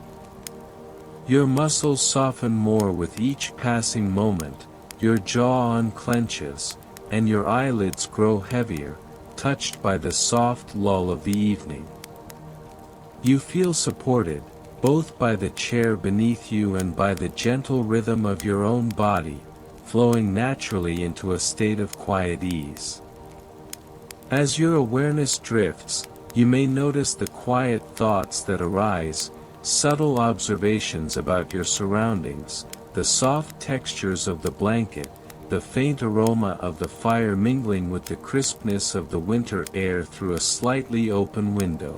Your muscles soften more with each passing moment, your jaw unclenches, and your eyelids grow heavier, touched by the soft lull of the evening. You feel supported, both by the chair beneath you and by the gentle rhythm of your own body, flowing naturally into a state of quiet ease. As your awareness drifts, you may notice the quiet thoughts that arise, subtle observations about your surroundings, the soft textures of the blanket, the faint aroma of the fire mingling with the crispness of the winter air through a slightly open window.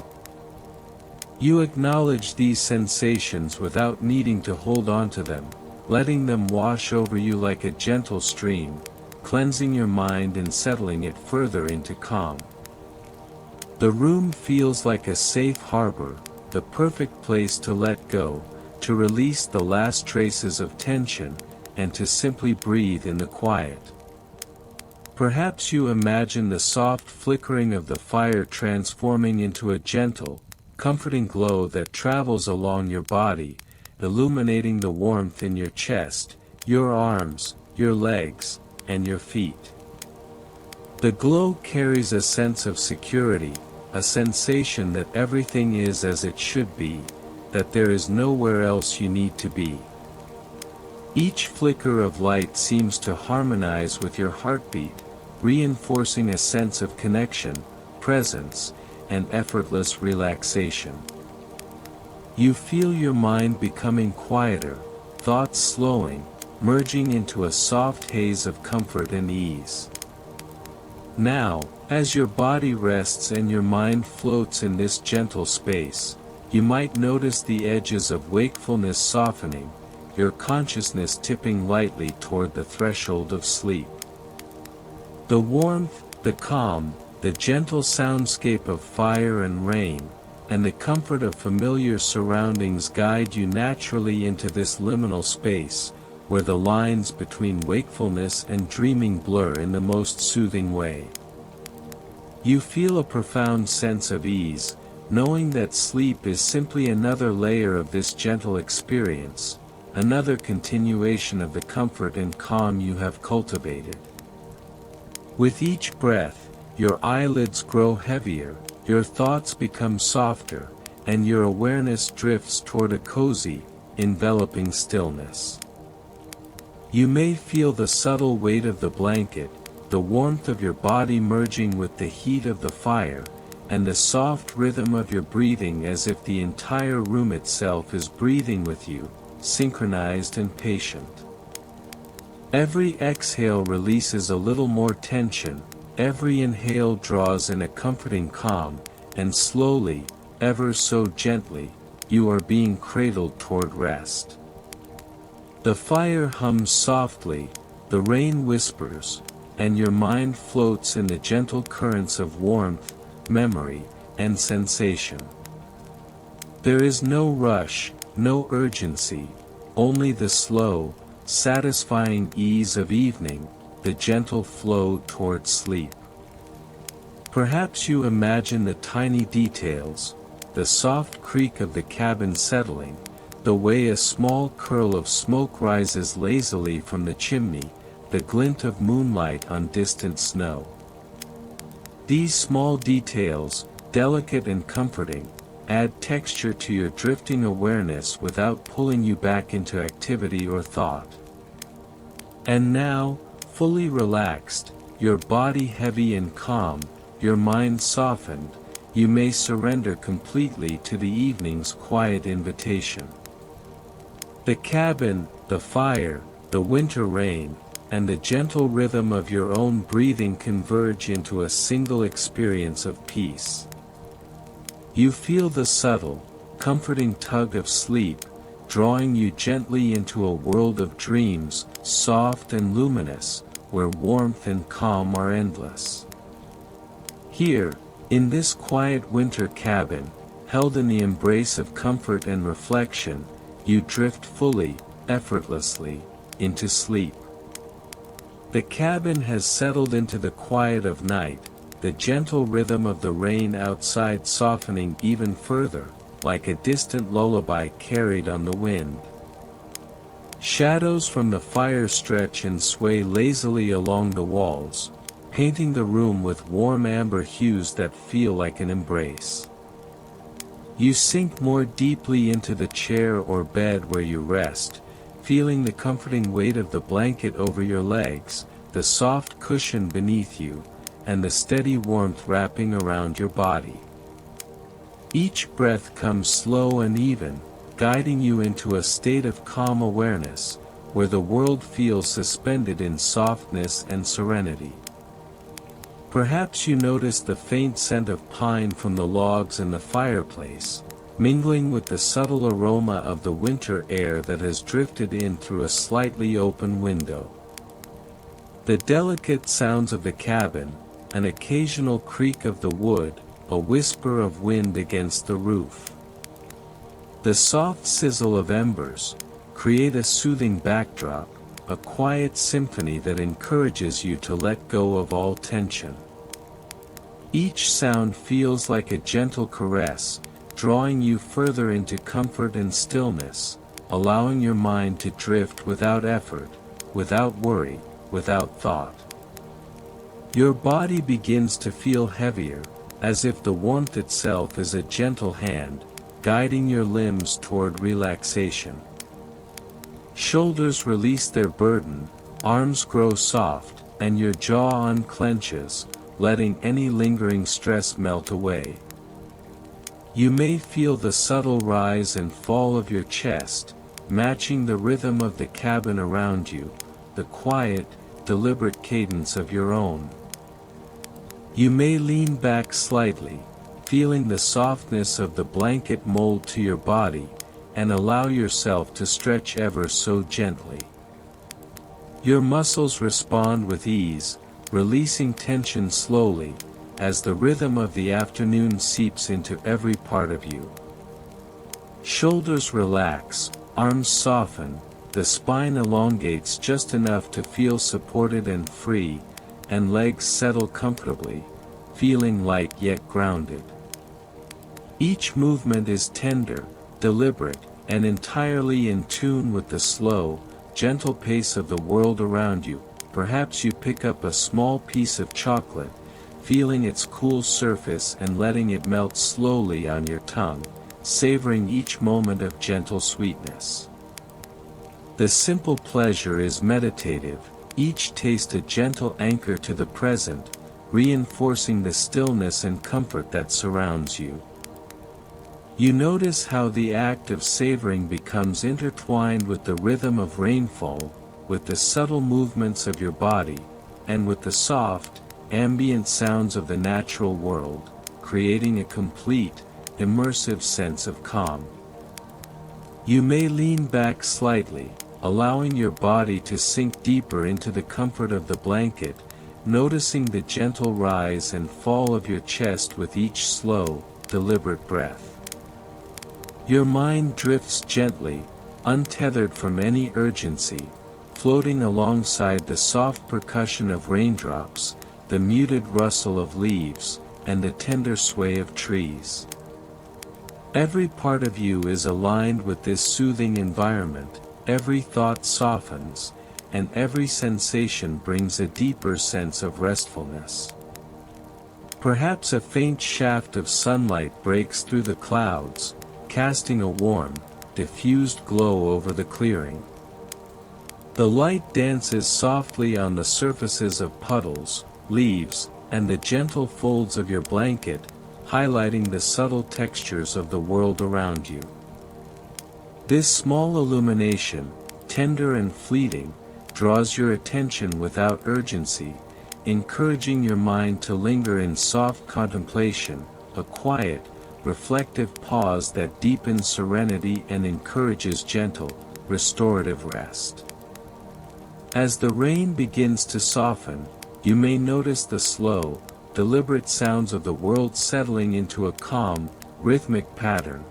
You acknowledge these sensations without needing to hold on to them, letting them wash over you like a gentle stream, cleansing your mind and settling it further into calm. The room feels like a safe harbor, the perfect place to let go, to release the last traces of tension, and to simply breathe in the quiet. Perhaps you imagine the soft flickering of the fire transforming into a gentle, comforting glow that travels along your body, illuminating the warmth in your chest, your arms, your legs, and your feet. The glow carries a sense of security, a sensation that everything is as it should be, that there is nowhere else you need to be. Each flicker of light seems to harmonize with your heartbeat, reinforcing a sense of connection, presence, and effortless relaxation. You feel your mind becoming quieter, thoughts slowing, merging into a soft haze of comfort and ease. Now, as your body rests and your mind floats in this gentle space, you might notice the edges of wakefulness softening, your consciousness tipping lightly toward the threshold of sleep. The warmth, the calm, the gentle soundscape of fire and rain, and the comfort of familiar surroundings guide you naturally into this liminal space, where the lines between wakefulness and dreaming blur in the most soothing way. You feel a profound sense of ease, knowing that sleep is simply another layer of this gentle experience, another continuation of the comfort and calm you have cultivated. With each breath, your eyelids grow heavier, your thoughts become softer, and your awareness drifts toward a cozy, enveloping stillness. You may feel the subtle weight of the blanket, the warmth of your body merging with the heat of the fire, and the soft rhythm of your breathing as if the entire room itself is breathing with you, synchronized and patient. Every exhale releases a little more tension, every inhale draws in a comforting calm, and slowly, ever so gently, you are being cradled toward rest. The fire hums softly, the rain whispers, and your mind floats in the gentle currents of warmth, memory, and sensation. There is no rush, no urgency, only the slow, satisfying ease of evening, the gentle flow toward sleep. Perhaps you imagine the tiny details, the soft creak of the cabin settling, the way a small curl of smoke rises lazily from the chimney, the glint of moonlight on distant snow. These small details, delicate and comforting, add texture to your drifting awareness without pulling you back into activity or thought. And now, fully relaxed, your body heavy and calm, your mind softened, you may surrender completely to the evening's quiet invitation. The cabin, the fire, the winter rain, and the gentle rhythm of your own breathing converge into a single experience of peace. You feel the subtle, comforting tug of sleep, drawing you gently into a world of dreams, soft and luminous, where warmth and calm are endless. Here, in this quiet winter cabin, held in the embrace of comfort and reflection, you drift fully, effortlessly, into sleep. The cabin has settled into the quiet of night, the gentle rhythm of the rain outside softening even further, like a distant lullaby carried on the wind. Shadows from the fire stretch and sway lazily along the walls, painting the room with warm amber hues that feel like an embrace. You sink more deeply into the chair or bed where you rest, feeling the comforting weight of the blanket over your legs, the soft cushion beneath you, and the steady warmth wrapping around your body. Each breath comes slow and even, guiding you into a state of calm awareness, where the world feels suspended in softness and serenity. Perhaps you notice the faint scent of pine from the logs in the fireplace, mingling with the subtle aroma of the winter air that has drifted in through a slightly open window. The delicate sounds of the cabin, an occasional creak of the wood, a whisper of wind against the roof. The soft sizzle of embers, create a soothing backdrop, a quiet symphony that encourages you to let go of all tension. Each sound feels like a gentle caress, drawing you further into comfort and stillness, allowing your mind to drift without effort, without worry, without thought. Your body begins to feel heavier, as if the warmth itself is a gentle hand, guiding your limbs toward relaxation. Shoulders release their burden, arms grow soft, and your jaw unclenches, letting any lingering stress melt away. You may feel the subtle rise and fall of your chest, matching the rhythm of the cabin around you, the quiet, deliberate cadence of your own. You may lean back slightly, feeling the softness of the blanket mold to your body, and allow yourself to stretch ever so gently. Your muscles respond with ease, releasing tension slowly, as the rhythm of the afternoon seeps into every part of you. Shoulders relax, arms soften, the spine elongates just enough to feel supported and free, and legs settle comfortably, feeling light yet grounded. Each movement is tender, deliberate, and entirely in tune with the slow, gentle pace of the world around you. Perhaps you pick up a small piece of chocolate, feeling its cool surface and letting it melt slowly on your tongue, savoring each moment of gentle sweetness. The simple pleasure is meditative, each taste a gentle anchor to the present, reinforcing the stillness and comfort that surrounds you. You notice how the act of savoring becomes intertwined with the rhythm of rainfall, with the subtle movements of your body, and with the soft, ambient sounds of the natural world, creating a complete, immersive sense of calm. You may lean back slightly, allowing your body to sink deeper into the comfort of the blanket, noticing the gentle rise and fall of your chest with each slow, deliberate breath. Your mind drifts gently, untethered from any urgency, floating alongside the soft percussion of raindrops, the muted rustle of leaves, and the tender sway of trees. Every part of you is aligned with this soothing environment, every thought softens, and every sensation brings a deeper sense of restfulness. Perhaps a faint shaft of sunlight breaks through the clouds, casting a warm, diffused glow over the clearing. The light dances softly on the surfaces of puddles, leaves, and the gentle folds of your blanket, highlighting the subtle textures of the world around you. This small illumination, tender and fleeting, draws your attention without urgency, encouraging your mind to linger in soft contemplation, a quiet, reflective pause that deepens serenity and encourages gentle, restorative rest. As the rain begins to soften, you may notice the slow, deliberate sounds of the world settling into a calm, rhythmic pattern,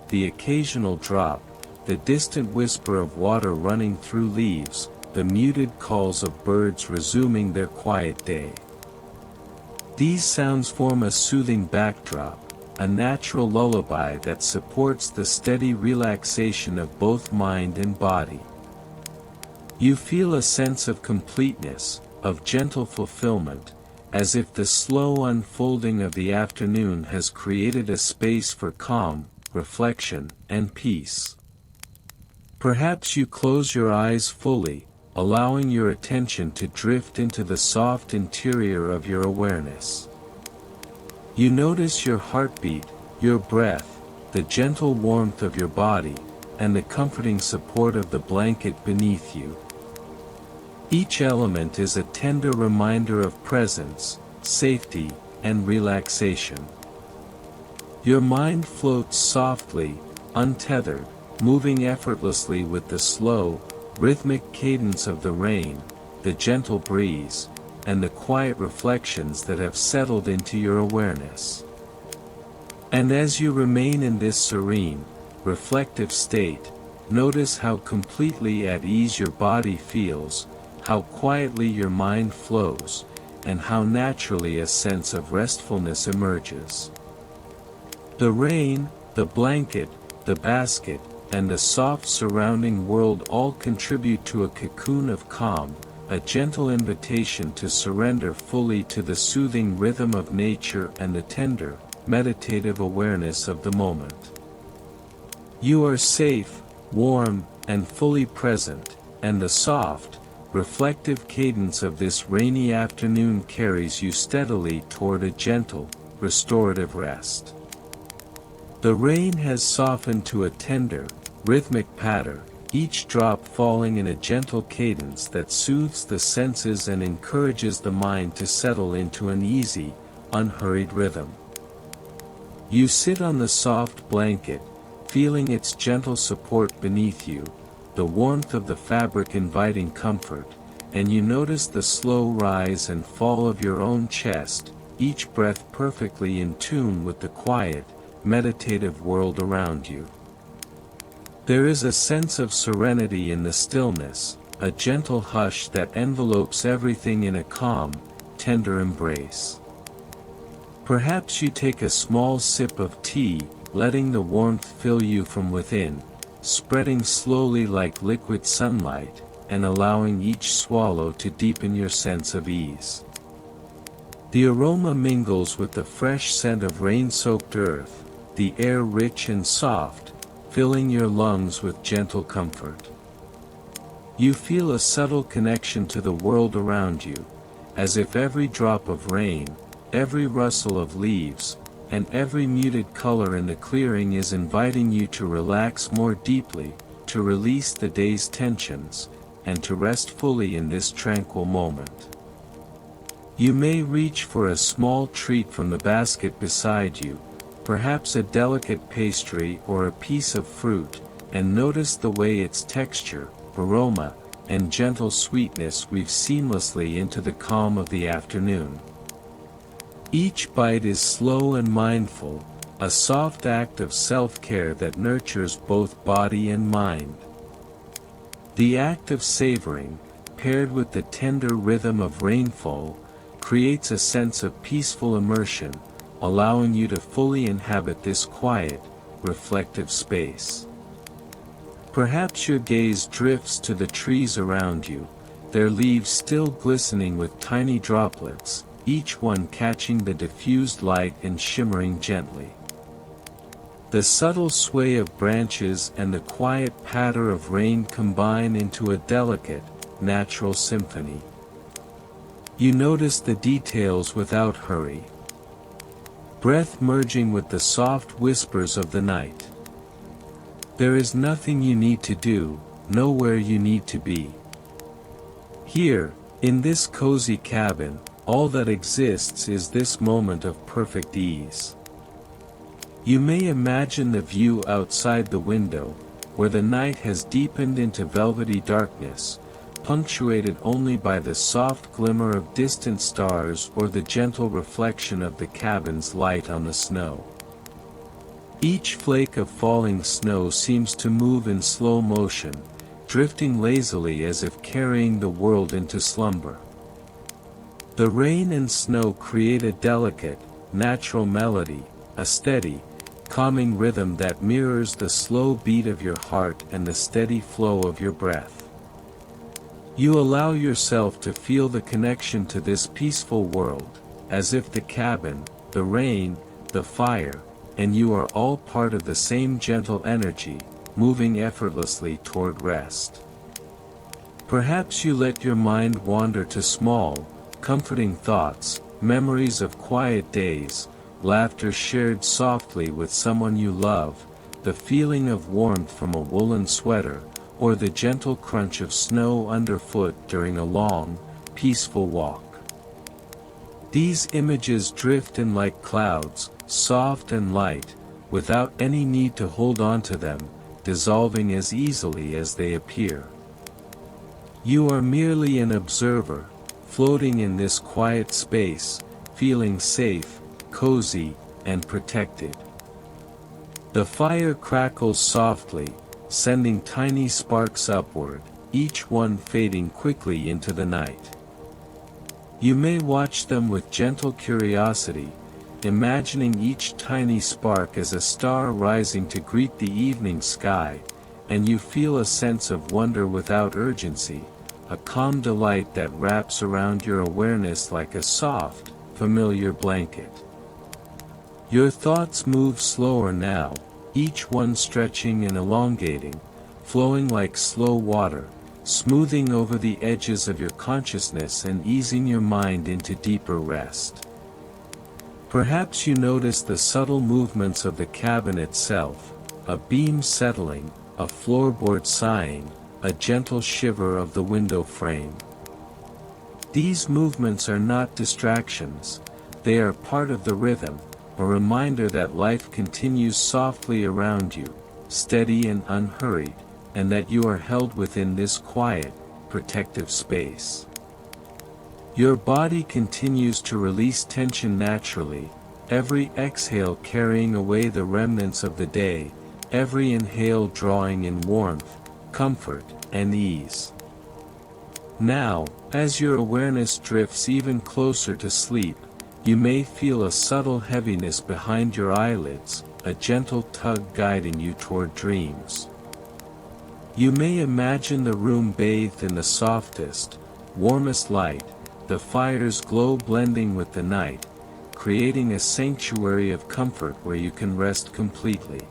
the occasional drop, the distant whisper of water running through leaves, the muted calls of birds resuming their quiet day. These sounds form a soothing backdrop, a natural lullaby that supports the steady relaxation of both mind and body. You feel a sense of completeness, of gentle fulfillment, as if the slow unfolding of the afternoon has created a space for calm, reflection, and peace. Perhaps you close your eyes fully, allowing your attention to drift into the soft interior of your awareness. You notice your heartbeat, your breath, the gentle warmth of your body, and the comforting support of the blanket beneath you. Each element is a tender reminder of presence, safety, and relaxation. Your mind floats softly, untethered, moving effortlessly with the slow, rhythmic cadence of the rain, the gentle breeze, and the quiet reflections that have settled into your awareness. And as you remain in this serene, reflective state, notice how completely at ease your body feels, how quietly your mind flows, and how naturally a sense of restfulness emerges. The rain, the blanket, the basket, and the soft surrounding world all contribute to a cocoon of calm, a gentle invitation to surrender fully to the soothing rhythm of nature and the tender, meditative awareness of the moment. You are safe, warm, and fully present, and the soft, reflective cadence of this rainy afternoon carries you steadily toward a gentle, restorative rest. The rain has softened to a tender, rhythmic patter, each drop falling in a gentle cadence that soothes the senses and encourages the mind to settle into an easy, unhurried rhythm. You sit on the soft blanket, feeling its gentle support beneath you, the warmth of the fabric inviting comfort, and you notice the slow rise and fall of your own chest, each breath perfectly in tune with the quiet, meditative world around you. There is a sense of serenity in the stillness, a gentle hush that envelopes everything in a calm, tender embrace. Perhaps you take a small sip of tea, letting the warmth fill you from within, spreading slowly like liquid sunlight, and allowing each swallow to deepen your sense of ease. The aroma mingles with the fresh scent of rain-soaked earth, the air rich and soft, filling your lungs with gentle comfort. You feel a subtle connection to the world around you, as if every drop of rain, every rustle of leaves, and every muted color in the clearing is inviting you to relax more deeply, to release the day's tensions, and to rest fully in this tranquil moment. You may reach for a small treat from the basket beside you, perhaps a delicate pastry or a piece of fruit, and notice the way its texture, aroma, and gentle sweetness weave seamlessly into the calm of the afternoon. Each bite is slow and mindful, a soft act of self-care that nurtures both body and mind. The act of savoring, paired with the tender rhythm of rainfall, creates a sense of peaceful immersion, allowing you to fully inhabit this quiet, reflective space. Perhaps your gaze drifts to the trees around you, their leaves still glistening with tiny droplets, each one catching the diffused light and shimmering gently. The subtle sway of branches and the quiet patter of rain combine into a delicate, natural symphony. You notice the details without hurry. Breath merging with the soft whispers of the night. There is nothing you need to do, nowhere you need to be. Here, in this cozy cabin, all that exists is this moment of perfect ease. You may imagine the view outside the window, where the night has deepened into velvety darkness, punctuated only by the soft glimmer of distant stars or the gentle reflection of the cabin's light on the snow. Each flake of falling snow seems to move in slow motion, drifting lazily as if carrying the world into slumber. The rain and snow create a delicate, natural melody, a steady, calming rhythm that mirrors the slow beat of your heart and the steady flow of your breath. You allow yourself to feel the connection to this peaceful world, as if the cabin, the rain, the fire, and you are all part of the same gentle energy, moving effortlessly toward rest. Perhaps you let your mind wander to small, comforting thoughts, memories of quiet days, laughter shared softly with someone you love, the feeling of warmth from a woolen sweater, or the gentle crunch of snow underfoot during a long, peaceful walk. These images drift in like clouds, soft and light, without any need to hold on to them, dissolving as easily as they appear. You are merely an observer, floating in this quiet space, feeling safe, cozy, and protected. The fire crackles softly, sending tiny sparks upward, each one fading quickly into the night. You may watch them with gentle curiosity, imagining each tiny spark as a star rising to greet the evening sky, and you feel a sense of wonder without urgency, a calm delight that wraps around your awareness like a soft, familiar blanket. Your thoughts move slower now, each one stretching and elongating, flowing like slow water, smoothing over the edges of your consciousness and easing your mind into deeper rest. Perhaps you notice the subtle movements of the cabin itself, a beam settling, a floorboard sighing, a gentle shiver of the window frame. These movements are not distractions, they are part of the rhythm, a reminder that life continues softly around you, steady and unhurried, and that you are held within this quiet, protective space. Your body continues to release tension naturally, every exhale carrying away the remnants of the day, every inhale drawing in warmth, comfort, and ease. Now, as your awareness drifts even closer to sleep, you may feel a subtle heaviness behind your eyelids, a gentle tug guiding you toward dreams. You may imagine the room bathed in the softest, warmest light, the fire's glow blending with the night, creating a sanctuary of comfort where you can rest completely.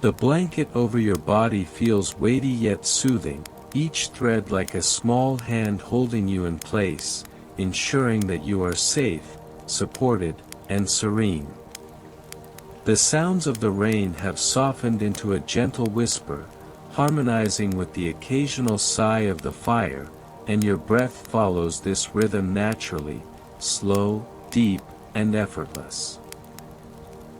The blanket over your body feels weighty yet soothing, each thread like a small hand holding you in place, ensuring that you are safe, supported, and serene. The sounds of the rain have softened into a gentle whisper, harmonizing with the occasional sigh of the fire, and your breath follows this rhythm naturally, slow, deep, and effortless.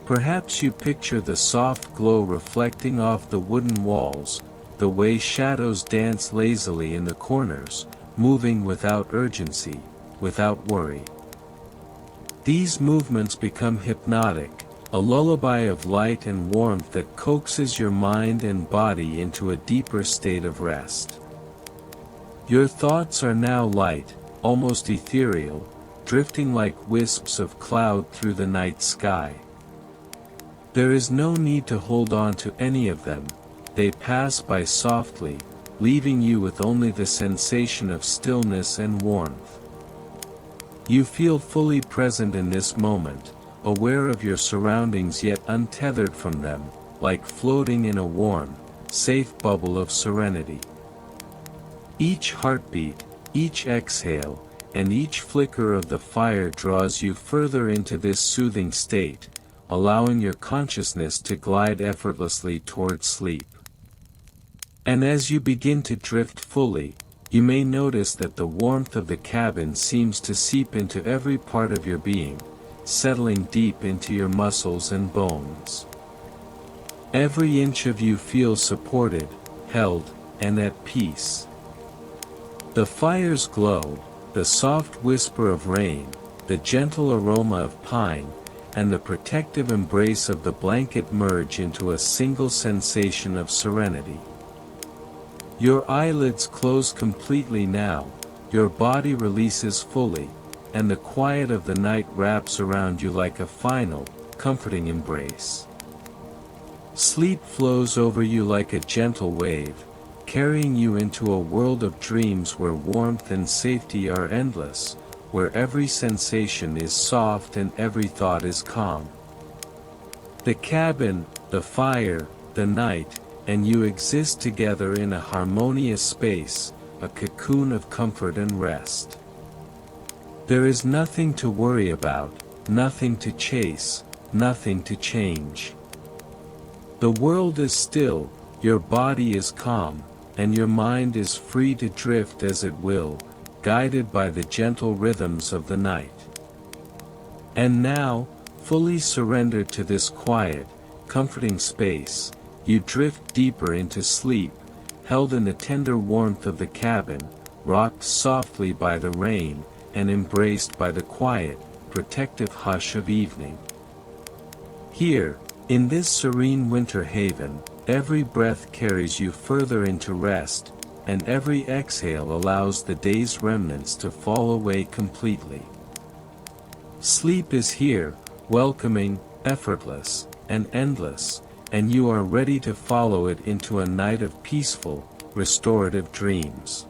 Perhaps you picture the soft glow reflecting off the wooden walls, the way shadows dance lazily in the corners, moving without urgency, without worry. These movements become hypnotic, a lullaby of light and warmth that coaxes your mind and body into a deeper state of rest. Your thoughts are now light, almost ethereal, drifting like wisps of cloud through the night sky. There is no need to hold on to any of them, they pass by softly, leaving you with only the sensation of stillness and warmth. You feel fully present in this moment, aware of your surroundings yet untethered from them, like floating in a warm, safe bubble of serenity. Each heartbeat, each exhale, and each flicker of the fire draws you further into this soothing state, allowing your consciousness to glide effortlessly toward sleep. And as you begin to drift fully, you may notice that the warmth of the cabin seems to seep into every part of your being, settling deep into your muscles and bones. Every inch of you feels supported, held, and at peace. The fire's glow, the soft whisper of rain, the gentle aroma of pine, and the protective embrace of the blanket merge into a single sensation of serenity. Your eyelids close completely now, your body releases fully, and the quiet of the night wraps around you like a final, comforting embrace. Sleep flows over you like a gentle wave, carrying you into a world of dreams where warmth and safety are endless, where every sensation is soft and every thought is calm. The cabin, the fire, the night, and you exist together in a harmonious space, a cocoon of comfort and rest. There is nothing to worry about, nothing to chase, nothing to change. The world is still, your body is calm, and your mind is free to drift as it will, guided by the gentle rhythms of the night. And now, fully surrendered to this quiet, comforting space, you drift deeper into sleep, held in the tender warmth of the cabin, rocked softly by the rain, and embraced by the quiet, protective hush of evening. Here, in this serene winter haven, every breath carries you further into rest, and every exhale allows the day's remnants to fall away completely. Sleep is here, welcoming, effortless, and endless, and you are ready to follow it into a night of peaceful, restorative dreams.